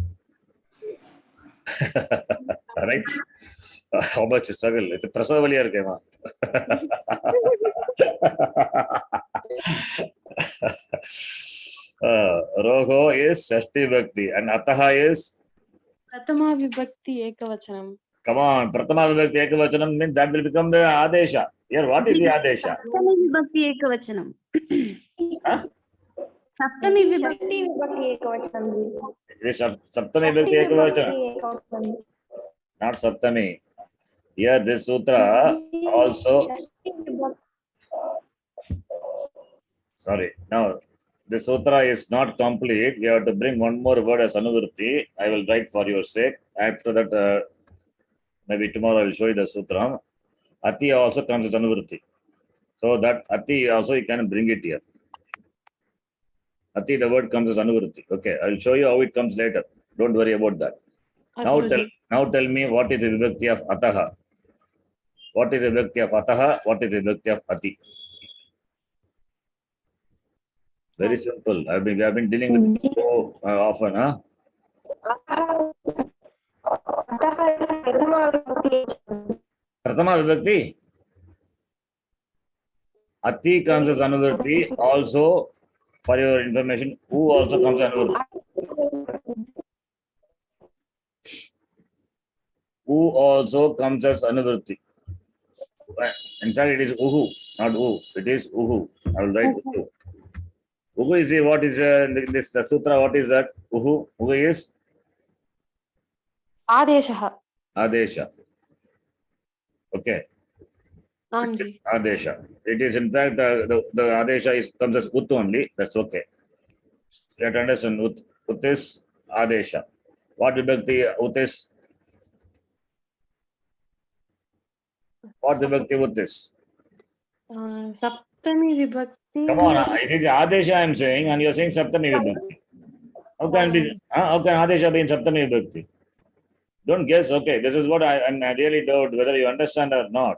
Speaker 1: Right? How much struggle? It's a prasavaliya irukema. Roho is shashti vibhakti and ataha is,
Speaker 2: प्रथमा विभक्ति एकवचनम्
Speaker 1: come on, pratama vibhakti ekavachanam means that will become the adesha. Here, what is the adesha?
Speaker 3: सप्तमी विभक्ति एकवचनम्
Speaker 1: Huh?
Speaker 3: सप्तमी विभक्ति
Speaker 4: षष्ठी विभक्ति एकवचनं जी
Speaker 1: It is saptami vibhakti ekavachanam,
Speaker 4: एकवचनं
Speaker 1: not saptami. Here, this sutra also. Sorry. Now, the sutra is not complete. We have to bring one more word as anuvritti. I will write for your sake. After that, maybe tomorrow I will show you the sutra. Ati also comes as anuvritti. So that ati also you can bring it here. Ati, the word comes as anuvritti. Okay, I will show you how it comes later. Don't worry about that.
Speaker 2: अस्तु जी
Speaker 1: Now tell me what is the vibhakti of ataha. What is the vibhakti of ataha? What is the vibhakti of ati? Very simple. We have been dealing with it so often, huh?
Speaker 4: अतः प्रथमा विभक्ति
Speaker 1: Prathama vibhakti. Ati comes as anuvritti. Also, for your information, who also comes as anuvritti. Who also comes as anuvritti. In fact, it is uhu, not u. It is uhu. I will write uhu. Uhu is what is in this sutra? What is that? Uhu. Uhu is
Speaker 2: आदेशः
Speaker 1: adesha. Okay,
Speaker 2: Aam ji
Speaker 1: adesha. It is in fact the adesha is comes as ut only. That's okay. You have to understand ut is adesha. What vibhakti ut is? What vibhakti ut is?
Speaker 2: सप्तमी विभक्ति
Speaker 1: Come on, it is adesha I am saying, and you are saying saptami vibhakti. How can how can adesha be in saptami vibhakti? Don't guess. Okay, this is what I really doubt whether you understand or not.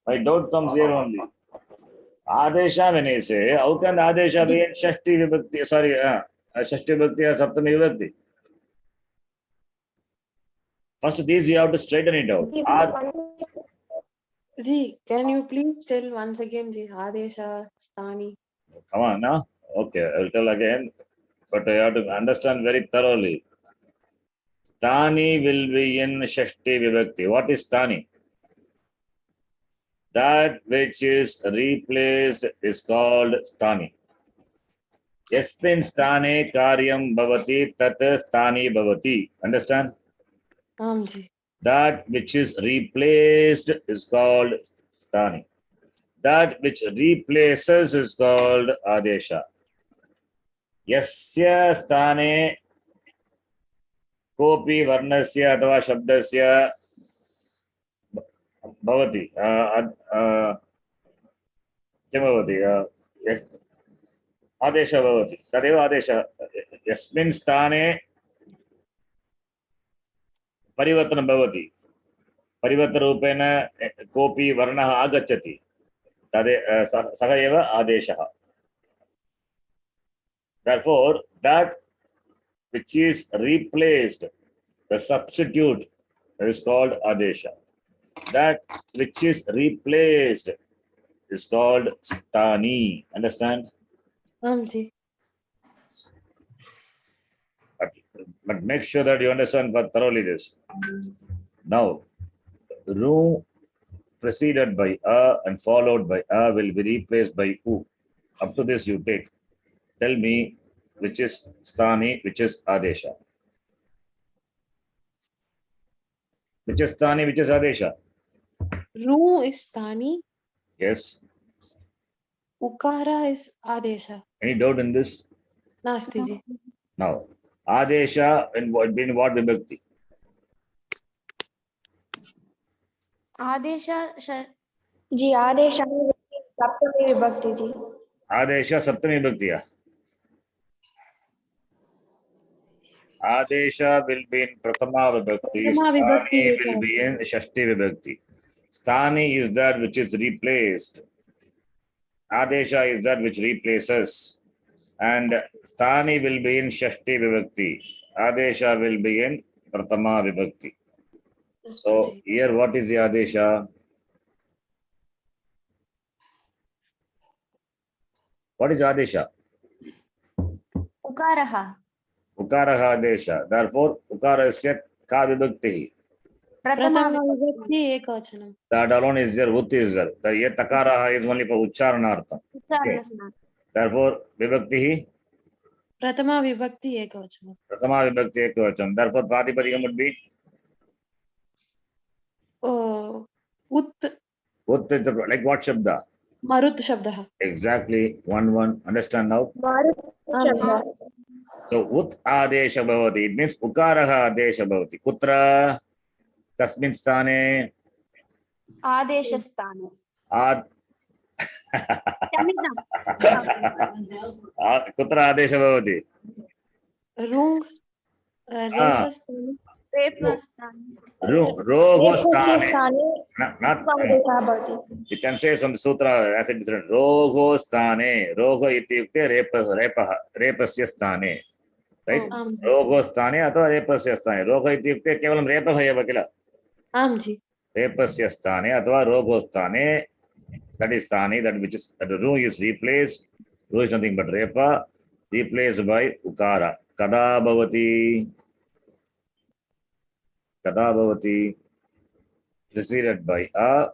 Speaker 1: My doubt comes here only. Adesha, when I say, how can adesha be in shashti vibhakti? Sorry, shashti vibhakti or saptami vibhakti? First, these you have to straighten it out.
Speaker 2: जी can you please tell once again जी आदेश स्थानी
Speaker 1: Come on, now. Okay, I will tell again, but I have to understand very thoroughly. Stani will be in shashti vibhakti. What is stani? That which is replaced is called stani. Yasmin stane karyam bhavati tat stani bhavati. Understand?
Speaker 2: Aam ji
Speaker 1: That which is replaced is called stani. That which replaces is called adesha. Yasya stane kopi varnasya अथवा शब्दस्य भवति किं भवति आदेशः भवति तदेव आदेशः यस्मिन् स्थाने परिवर्तनं भवति परिवर्तनरूपेण कोऽपि वर्णः आगच्छति तदे सः एव आदेशः therefore that which is replaced the substitute that is called adesha that which is replaced is called stani understand
Speaker 2: Aam ji
Speaker 1: but make sure that you understand thoroughly this now ru preceded by a and followed by a will be replaced by u up to this you take tell me which is sthani, which is adesha? Which is sthani, which is adesha?
Speaker 2: Ru is Stani.
Speaker 1: Yes.
Speaker 2: Ukara is Adesha.
Speaker 1: Any doubt in this?
Speaker 2: Nasti ji.
Speaker 1: Now, adesha in what vibhakti?
Speaker 3: Adesha
Speaker 4: जी आदेश सप्तमी विभक्ति जी
Speaker 1: Adesha saptami vibhakti. Adesha will be in Prathama Vibhakti.
Speaker 2: Prathama Vibhakti
Speaker 1: Sthani will be in Shashti Vibhakti. Sthani is that which is replaced. Adesha is that which replaces. And Sthani will be in Shashti Vibhakti. Adesha will be in Prathama Vibhakti. So here what is the Adesha? What is Adesha?
Speaker 3: Ukaraha.
Speaker 1: Ukaraha Adesha. Therefore, Ukarasya ka vibhakti.
Speaker 2: Prathama Vibhakti Ekvachanam.
Speaker 1: That alone is there, Ut is there. The yet takara is only for Ucharanartham. Okay. Therefore, vibhakti,
Speaker 2: Prathama Vibhakti Ekvachanam.
Speaker 1: Prathama vibhakti ekvachanam. Therefore, Pratipadikam would be
Speaker 2: Oh, Ut
Speaker 1: Ut is the, like what Shabda?
Speaker 2: Marut Shabdaha.
Speaker 1: Exactly. One. Understand now?
Speaker 4: शब्द
Speaker 1: So, Ut Adesha Bhavati. It means Ukaraha Adesha Bhavati. Kutra? Kasmin Sthane?
Speaker 3: Adeshasthane.
Speaker 1: Ad. Kutra Adesha Bhavati?
Speaker 2: Rungs Repastani.
Speaker 1: Rogo Sthane.
Speaker 4: स्थाने
Speaker 1: Not. You can say some sutra as a different. Rogo sthane. Rogo ityukte repasya sthane. Right? Rogo sthane athva repasya sthane. Rogo ityukte kevalam repah eva kila.
Speaker 2: Aam ji.
Speaker 1: Repasya sthane athva rogo sthane. That is sthane, that which is, that the ru is replaced. Ru is nothing but repa, replaced by ukara. Kada bhavati. Kada bhavati. Preceded by a,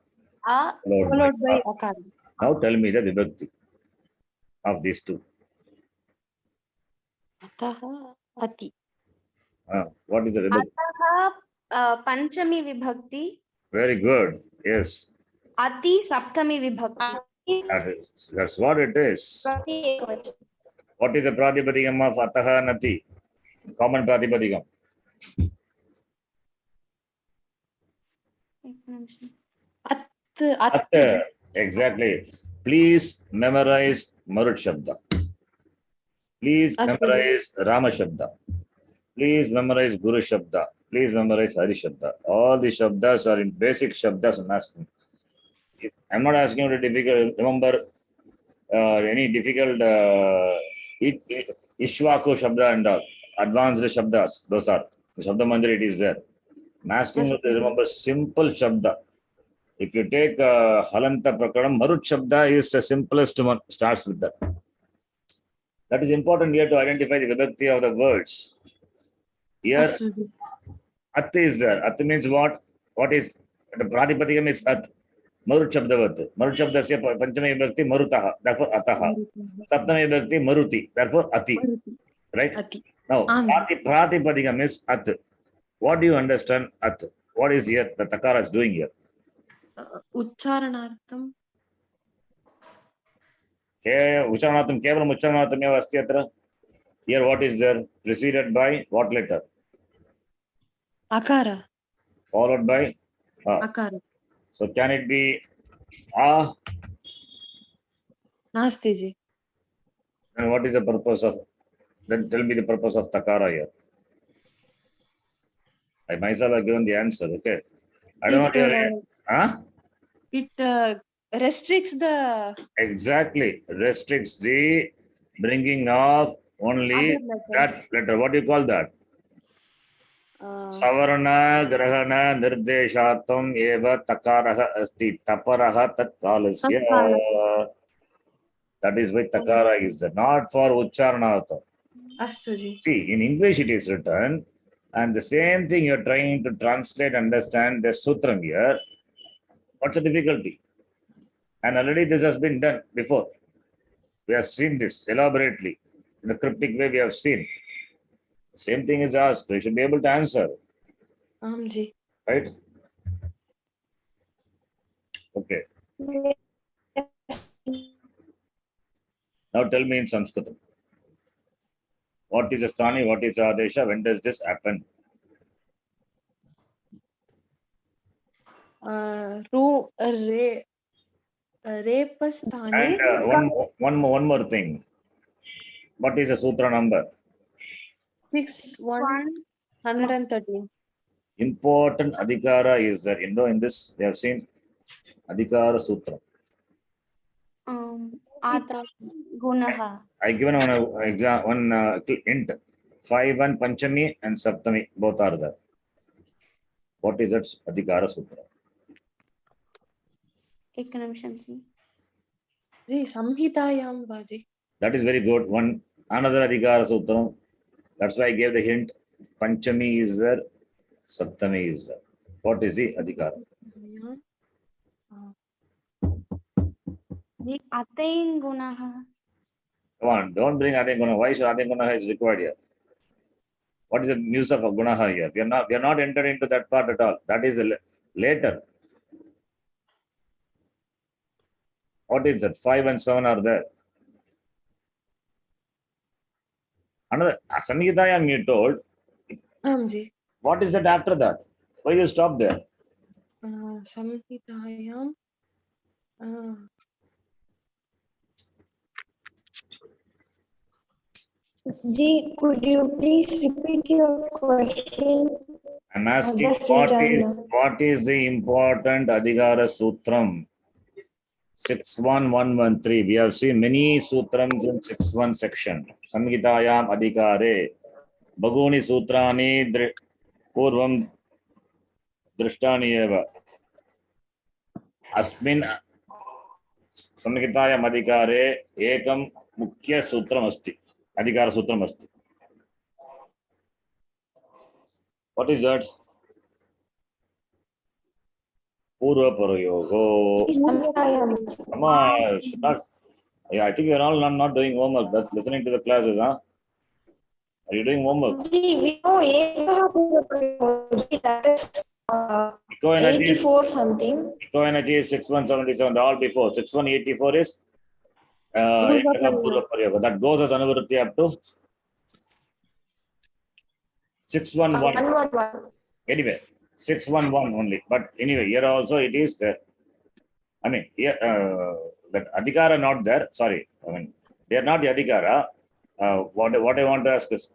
Speaker 2: Followed by Akara.
Speaker 1: Now tell me the vibhakti of these two.
Speaker 2: Ataha Ati.
Speaker 1: What is the vibhakti?
Speaker 3: Ataha Panchami Vibhakti.
Speaker 1: Very good. Yes.
Speaker 3: Ati Saptami Vibhakti.
Speaker 1: That's what it is. What is the pratipadikam of ataha and ati? Common pratipadikam.
Speaker 2: At.
Speaker 1: Exactly. Please memorize Marut Shabda. Please memorize Rama Shabda. Please memorize Guru Shabda. Please memorize Hari Shabda. All the Shabdas are in basic Shabdas I'm asking. I'm not asking you to remember any difficult Ishwaku Shabda and all. Advanced Shabdas. Those are. The Shabda Mandir, it is there. I'm asking you to remember simple Shabda. If you take Halanta Prakaram, Marut Shabda is the simplest one, starts with that. That is important here to identify the vibhakti of the words. Here, At is there. At means what? What is, the Pratipadikam is At. Marut Shabdavat. Marut Shabdasya Panchami Vibhakti Marutaha. Therefore, Ataha. Saptami Vibhakti Maruti. Therefore, Ati. Right?
Speaker 2: Ati.
Speaker 1: Now, Pratipadikam is At. What do you understand At? What is here the Takara is doing here?
Speaker 2: Ucharanartham.
Speaker 1: Ucharanatham, kevalam Ucharanatham eva asti atra. Here what is there? Preceded by what letter?
Speaker 2: Akara.
Speaker 1: Followed by
Speaker 2: Akara.
Speaker 1: So can it be A?
Speaker 2: Nasti ji.
Speaker 1: And what is the purpose of, then tell me the purpose of Takara here. I myself have given the answer, okay? I don't know.
Speaker 2: It restricts the.
Speaker 1: Exactly. Restricts the bringing of only that letter. What do you call that? Savarna Grahana Nirdeshatam Eva Takaraha Asti Taparaha Tat Kalasya. That is why Takara is there, not for Uchcharanartha.
Speaker 2: Astu ji.
Speaker 1: See, in English it is written, and the same thing you're trying to translate, understand the sutram here. What's the difficulty? And already this has been done before. We have seen this elaborately. the cryptic way we have seen. Same thing is asked. You should be able to answer,
Speaker 2: Aam ji.
Speaker 1: right? Okay. Now tell me in Sanskrit. What is a sthani? What is adesha? When does this happen?
Speaker 2: रू रे रेपस्थाने
Speaker 1: And one more thing. What is the sutra number?
Speaker 2: 6,113.
Speaker 1: Important adhikara is that, in this we have seen adhikara sutra.
Speaker 3: Gunaha.
Speaker 1: I given one hint. 5 and Panchami and Saptami both are there. What is that adhikara sutra?
Speaker 3: एक निमिषं जी.
Speaker 2: जी संहितायां बाजी.
Speaker 1: That is very good. One another adhikara sutra. That's why I gave the hint. Panchami is there, Saptami is there. What is the adhikara?
Speaker 3: जी अतैन गुणः.
Speaker 1: Come on, don't bring Adenguna. Why should Adenguna is required here? What is the use of a gunaha here? We are not entered into that part at all. That is later. What is that? 5 and 7 are there. Another Samhitayam you told.
Speaker 2: Aam ji.
Speaker 1: What is that after that? Why you stop there?
Speaker 2: संहितायां
Speaker 4: Ji, could you please repeat your question?
Speaker 1: I'm asking
Speaker 4: Just rejoin.
Speaker 1: what is the important Adhikara Sutram? 61113. We have seen many sutrams in 61 section. Samhitayam Adhikare. Baguni Sutrani Purvam Drishtani Eva. Asmin Samhitayam Adhikare Ekam Mukhya Sutram Asti. Adhikara Sutram Asti. What is that? Purva Parayogo. Come on, should not. Yeah, I think you're all not doing homework, but listening to the classes, huh? Are you doing homework?
Speaker 4: Ji, we know that is
Speaker 1: Eco energy,
Speaker 4: 84 something.
Speaker 1: eco energy is 6177, all before. 6184 is Purva Parayoga. That goes as Anuvritti up to 611.
Speaker 4: 111.
Speaker 1: Anyway, 611 only. But anyway, here also it is there. I mean, here, that Adhikara not there. Sorry. I mean, they are not the Adhikara. What I want to ask is,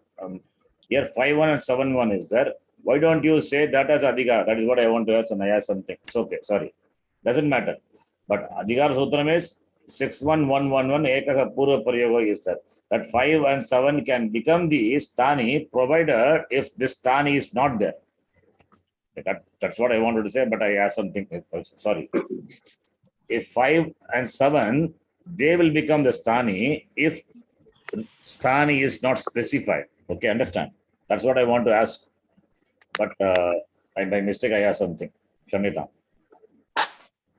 Speaker 1: here 5-1 and 7-1 is there. Why don't you say that as Adhikara? That is what I want to ask, and I ask something. It's okay. Sorry. Doesn't matter. But Adhikara Sutram is 61111 Ekaka Purva Parayoga is there. That 5 and 7 can become the Sthani provided if this Sthani is not there. That's what I wanted to say, but I asked something else. Sorry. If 5 and 7, they will become the Sthani if Sthani is not specified. Okay, understand? That's what I want to ask. But by mistake, I asked something. Shamita.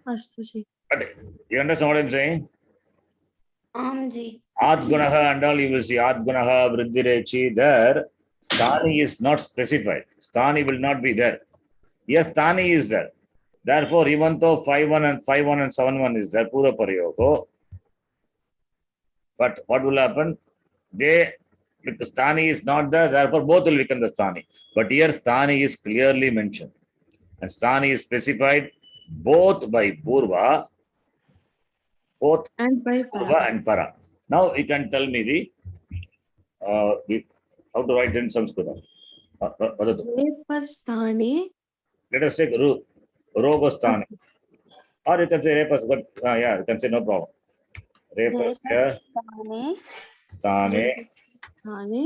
Speaker 2: अस्तु जी.
Speaker 1: But you understand what I'm saying?
Speaker 3: Aam ji.
Speaker 1: Ad Gunaha and all, you will see Ad Gunaha, Vriddhirechi, there, Sthani is not specified. Sthani will not be there. Yes, Sthani is there. Therefore, even though 5-1 and 5-1 and 7-1 is there, Pura Parayoga. But what will happen? Because Sthani is not there, therefore both will become the Sthani. But here Sthani is clearly mentioned. And Sthani is specified both by Purva, both
Speaker 2: And by
Speaker 1: Purva and Para. Now you can tell me how to write in Sanskrit.
Speaker 2: रेपस्थाने.
Speaker 1: Let us take Robasthani. Or you can say Repas, but yeah, you can say no problem. Repasya Sthane
Speaker 2: स्थाने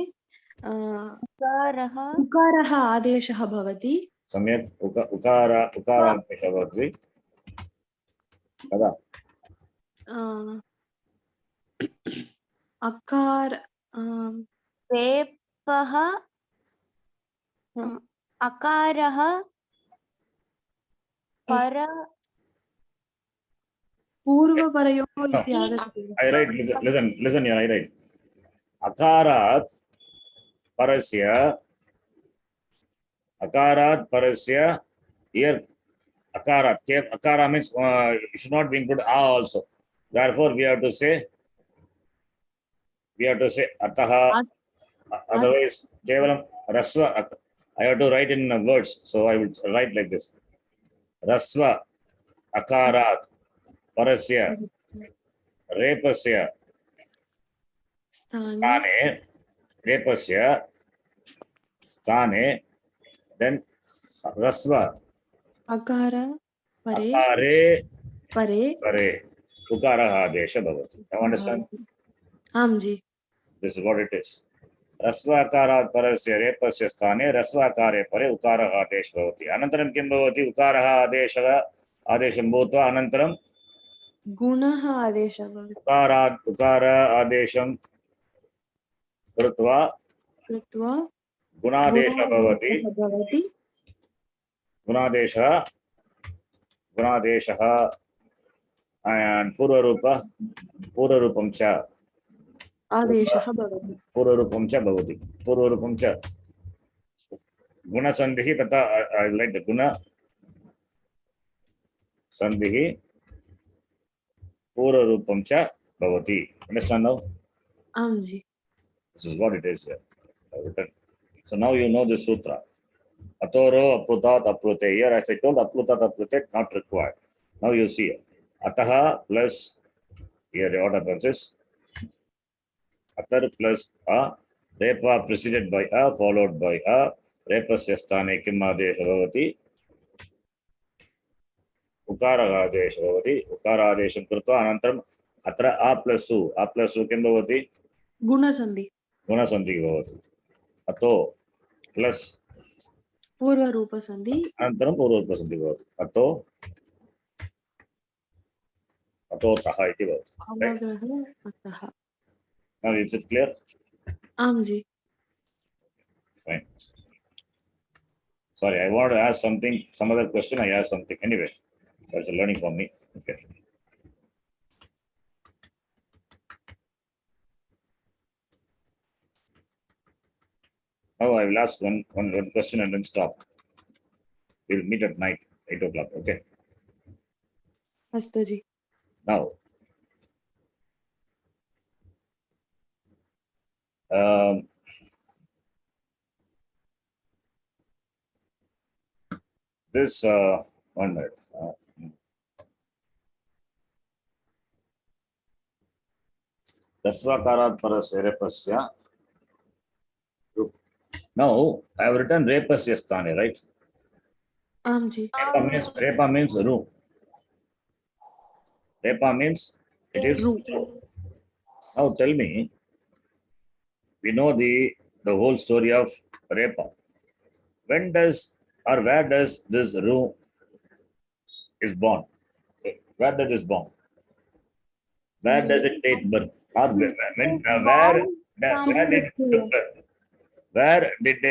Speaker 3: उकारः
Speaker 2: उकारः आदेशः भवति.
Speaker 1: सम्यक् उकारादेशः भवति. कदा?
Speaker 2: अकार
Speaker 3: रेपः अकारः पर
Speaker 2: पूर्वपरयोः इति आगच्छति.
Speaker 1: I write, listen here, I write. अकारात् परस्य here akarat. Akara means it should not be included a also. Therefore, we have to say ataha. Otherwise, kevalam rasva. I have to write in words, so I will write like this: rasva akarat parasya repasya stane repasya stane. Then rasva
Speaker 2: Akara pare
Speaker 1: akare
Speaker 2: pare.
Speaker 1: pare ukara adesha bhavati. You understand?
Speaker 2: Amji.
Speaker 1: This is what it is. Rasva akarat parasya repasya sthane rasva akare pare ukara adesha bhavati. Anantaram kim bhavati? Ukara adesham bhutva anantaram
Speaker 2: Gunaha adesha bhavati.
Speaker 1: ukara adesham krutva
Speaker 2: Krutva
Speaker 1: gunadesha bhavati.
Speaker 2: bhavati.
Speaker 1: Gunadesha and purvarupam cha.
Speaker 2: Adesha bhavati.
Speaker 1: Purvarupam cha bhavati. Purvarupam cha. Guna sandhi tata. I like the guna sandhi purvarupam cha bhavati. Understand now?
Speaker 2: Amji.
Speaker 1: This is what it is here. So now you know the sutra. Atoro aplutat aplute. Here as I told, aplutat aplute not required. Now you see ataha plus here what happens is atar plus a repa preceded by a followed by a repasya sthane kim adesha bhavati ukara adesha bhavati ukara adesham krutva anantaram atra a plus su kim bhavati
Speaker 2: Gunasandhi.
Speaker 1: gunasandhi bhavati ato plus
Speaker 2: Purva rupa sandhi.
Speaker 1: anantaram purvarupasandhi bhavati ato taha iti bhavati. Right?
Speaker 2: Avagraha ataha.
Speaker 1: Now is it clear?
Speaker 2: Amji.
Speaker 1: Fine. Sorry, I want to ask something, some other question. I asked something. Anyway, that's a learning for me. Okay. Now I will ask one question and then stop. We'll meet at night, 8 o'clock. Okay.
Speaker 2: Astu ji.
Speaker 1: Now, this 1 minute. Rasvakarat parasya repasya. Now I have written repasya sthane, right?
Speaker 2: Amji.
Speaker 1: Repa means room. Repa means it is. Now tell me, we know the whole story of Repa. When does or where does this room is born? Where does it born? Where does it take birth? Or where did it took birth? Where did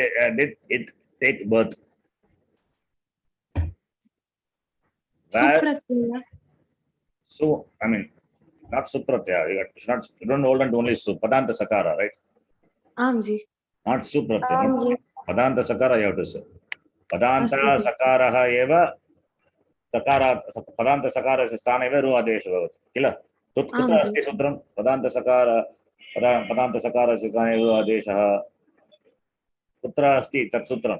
Speaker 1: it take birth? Where?
Speaker 2: Supratya.
Speaker 1: So I mean, not supratya. It's not. You don't hold on to only su. Padanta sakara, right?
Speaker 2: Amji.
Speaker 1: Not supratya. Padanta sakara you have to say. Padanta sakara eva sakara padanta sakara sthane eva ru adesha bhavati. Kila. Kutra asti sutram padanta sakara sthane ru adesha. Kutra asti tat sutram.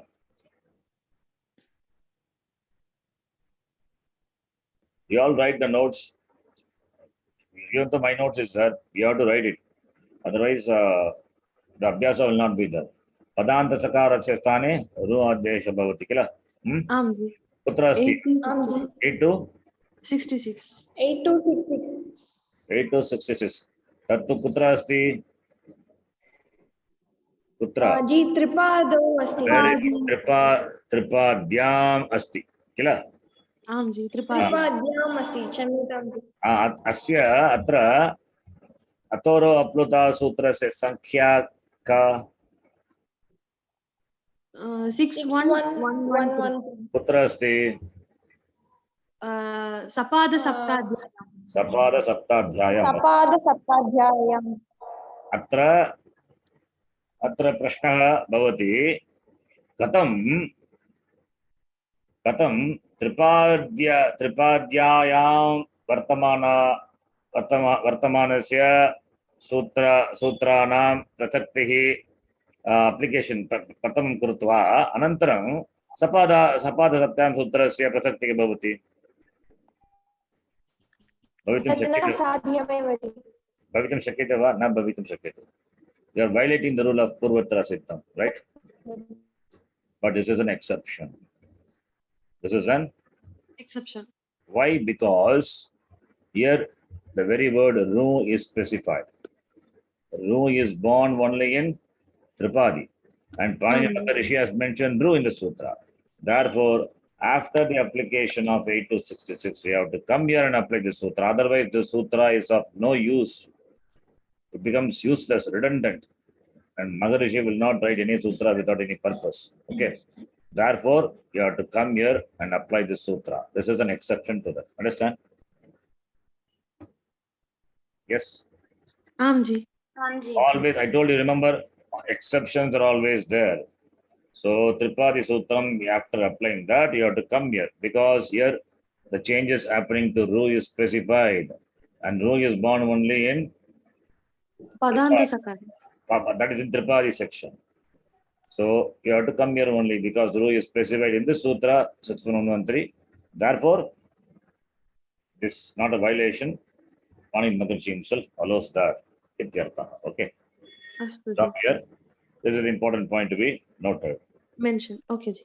Speaker 1: You all write the notes. Even though my notes is there, you have to write it. Otherwise, the abhyasa will not be there. Padanta sakarasya sthane ru adesha bhavati. Kila.
Speaker 2: Amji.
Speaker 1: Kutra asti? 8 to
Speaker 2: 66.
Speaker 4: 8 to 66.
Speaker 1: 8 to 66. Tattu kutra asti? Kutra?
Speaker 4: जी त्रिपादौ अस्ति
Speaker 1: Tripadyam asti. Kila?
Speaker 2: Amji. Tripadya.
Speaker 4: त्रिपाद्याम् अस्ति क्षम्यताम्
Speaker 1: Asya atra atoro apluta sutrasya sankhya ka
Speaker 2: 6111.
Speaker 1: kutra asti?
Speaker 2: Sapada saptadhyayam.
Speaker 1: Sapada saptadhyayam.
Speaker 4: सपाद सप्ताध्यायम्
Speaker 1: Atra अत्र प्रश्नः भवति कथं त्रिपाद्यायां वर्तमानस्य सूत्राणां प्रसक्तिः अप्लिकेशन् प्रथमं कृत्वा अनन्तरं सपादसप्तां सूत्रस्य प्रसक्तिः भवति भवितुं शक्यते
Speaker 4: साध्यमेव जि
Speaker 1: भवितुं शक्यते वा न भवितुं शक्यते you are violating the rule of purvatra sittam, right? But this is an exception. This is an
Speaker 2: Exception.
Speaker 1: why? Because here the very word ru is specified. Ru is born only in Tripadi, and Panini Maharishi has mentioned ru in the sutra. Therefore, after the application of 8 to 66, we have to come here and apply the sutra. Otherwise, the sutra is of no use. It becomes useless, redundant, and Maharishi will not write any sutra without any purpose. Okay. Therefore, you have to come here and apply the sutra. This is an exception to that. Understand? Yes.
Speaker 2: Amji.
Speaker 1: Always, I told you, remember, exceptions are always there. So, Tripadi Sutram, after applying that, you have to come here because here the changes happening to Ru is specified, and Ru is born only in
Speaker 2: Padanti Sakari.
Speaker 1: that is in Tripadi section. So you have to come here only because Ru is specified in the Sutra 6113. Therefore, this is not a violation. Panini Maharishi himself allows that. Okay.
Speaker 2: Astu ji.
Speaker 1: Stop here. This is an important point to be noted.
Speaker 2: Mention. Okay ji.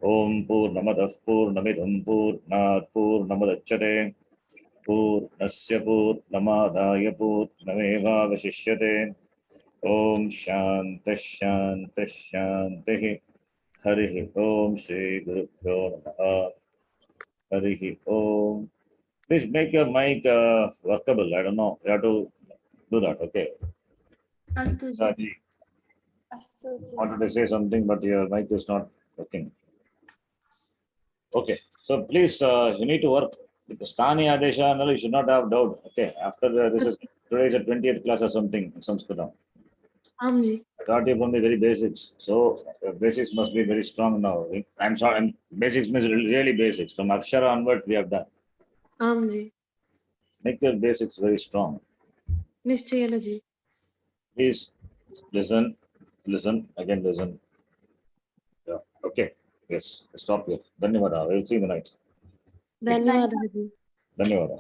Speaker 1: Om Purnamadah Purnamidham Purnat Purnamudachyate Purnasya Purnamadaya Purnameva Vasishyate Om Shanti Shanti Shanti Hari Om Shri Gurubhyo Namaha Hari Om. Please make your mic workable. I don't know. You have to do that. Okay.
Speaker 3: Astu ji.
Speaker 1: Raji, wanted to say something, but your mic is not working. Okay. So please, you need to work with the Stani Adesha. No, you should not have doubt. Okay. After this is today is a 20th class or something in Sanskritam.
Speaker 2: Amji.
Speaker 1: I taught you from the very basics. So basics must be very strong now. I'm sorry. Basics means really basics. From Akshara onwards, we have done.
Speaker 2: Amji.
Speaker 1: Make your basics very strong.
Speaker 2: Nischayana ji.
Speaker 1: Please listen, again listen. Yeah. Okay. Yes. Stop here. Dhanyavada. We'll see you in the night.
Speaker 2: ధన్యవాదాలు.
Speaker 1: Dhanyavada.